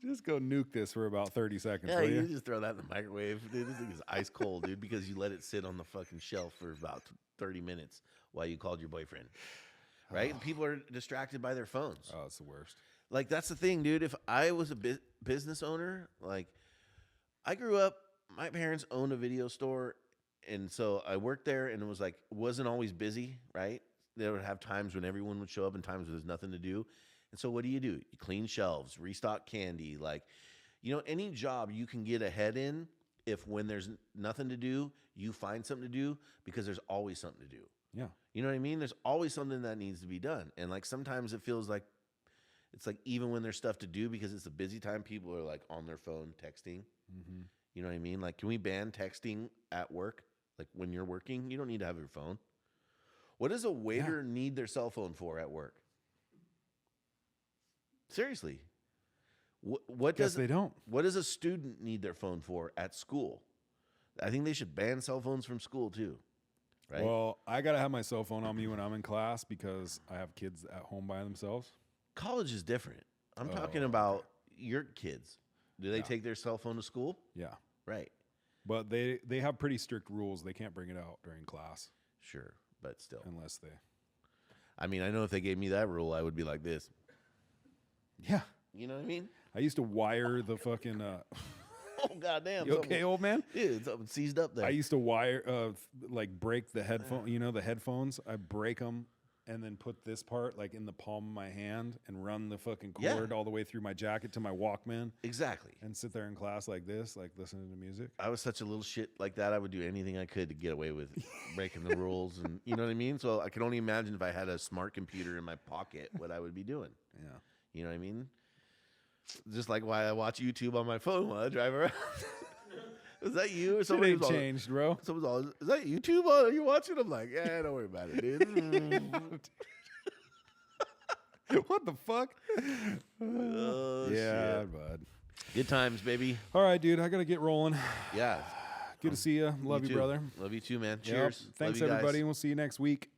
[SPEAKER 2] Just go nuke this for about 30 seconds,
[SPEAKER 1] Yeah,
[SPEAKER 2] will
[SPEAKER 1] you
[SPEAKER 2] you?
[SPEAKER 1] just throw that in the microwave. Dude, this thing is ice cold, dude, because you let it sit on the fucking shelf for about 30 minutes while you called your boyfriend. Right? And people are distracted by their phones.
[SPEAKER 2] Oh, it's the worst.
[SPEAKER 1] Like, that's the thing, dude. If I was a business owner, like, I grew up, my parents owned a video store, and so I worked there, and it was like, wasn't always busy, right? They would have times when everyone would show up and times when there's nothing to do. And so what do? You clean shelves, restock candy. Like, any job you can get ahead in if when there's nothing to do, you find something to do because there's always something to do.
[SPEAKER 2] Yeah.
[SPEAKER 1] You know what I mean? There's always something that needs to be done. And like sometimes it feels like it's like even when there's stuff to do because it's a busy time, people are like on their phone texting.
[SPEAKER 2] Mm-hmm.
[SPEAKER 1] You know what I mean? Like, can we ban texting at work? Like when you're working, you don't need to have your phone. What does a waiter need their cell phone for at work? Seriously. What
[SPEAKER 2] Guess
[SPEAKER 1] does
[SPEAKER 2] they don't.
[SPEAKER 1] What does a student need their phone for at school? I think they should ban cell phones from school too. Right?
[SPEAKER 2] Well, I got to have my cell phone on me when I'm in class because I have kids at home by themselves.
[SPEAKER 1] College is different. I'm talking about your kids. Do they take their cell phone to school?
[SPEAKER 2] Yeah.
[SPEAKER 1] Right.
[SPEAKER 2] But they have pretty strict rules. They can't bring it out during class
[SPEAKER 1] Sure, but still.
[SPEAKER 2] unless they.
[SPEAKER 1] I mean, I know if they gave me that rule, I would be like this.
[SPEAKER 2] Yeah.
[SPEAKER 1] You know what I mean?
[SPEAKER 2] I used to wire the fucking.
[SPEAKER 1] Oh, goddamn.
[SPEAKER 2] You okay, old man?
[SPEAKER 1] Dude, something seized up there.
[SPEAKER 2] I used to wire, break the headphone. The headphones. I break them and then put this part like in the palm of my hand and run the fucking cord all the way through my jacket to my Walkman
[SPEAKER 1] Exactly.
[SPEAKER 2] and sit there in class like this, like listening to music.
[SPEAKER 1] I was such a little shit like that. I would do anything I could to get away with breaking the rules. And you know what I mean? So I can only imagine if I had a smart computer in my pocket, what I would be doing.
[SPEAKER 2] Yeah.
[SPEAKER 1] You know what I mean? Just like why I watch YouTube on my phone while I drive around. Was that you or
[SPEAKER 2] It
[SPEAKER 1] somebody?
[SPEAKER 2] ain't changed, bro.
[SPEAKER 1] Someone's all, is that YouTube? Are you watching? I'm like, yeah, don't worry about it, dude.
[SPEAKER 2] What the fuck?
[SPEAKER 1] Oh,
[SPEAKER 2] Yeah,
[SPEAKER 1] shit.
[SPEAKER 2] bud.
[SPEAKER 1] Good times, baby.
[SPEAKER 2] All right, dude. I gotta get rolling.
[SPEAKER 1] Yeah.
[SPEAKER 2] Good to see you. Love you,
[SPEAKER 1] too.
[SPEAKER 2] brother.
[SPEAKER 1] Love you too, man.
[SPEAKER 2] Yep.
[SPEAKER 1] Cheers.
[SPEAKER 2] Thanks,
[SPEAKER 1] Love you guys.
[SPEAKER 2] everybody. And we'll see you next week.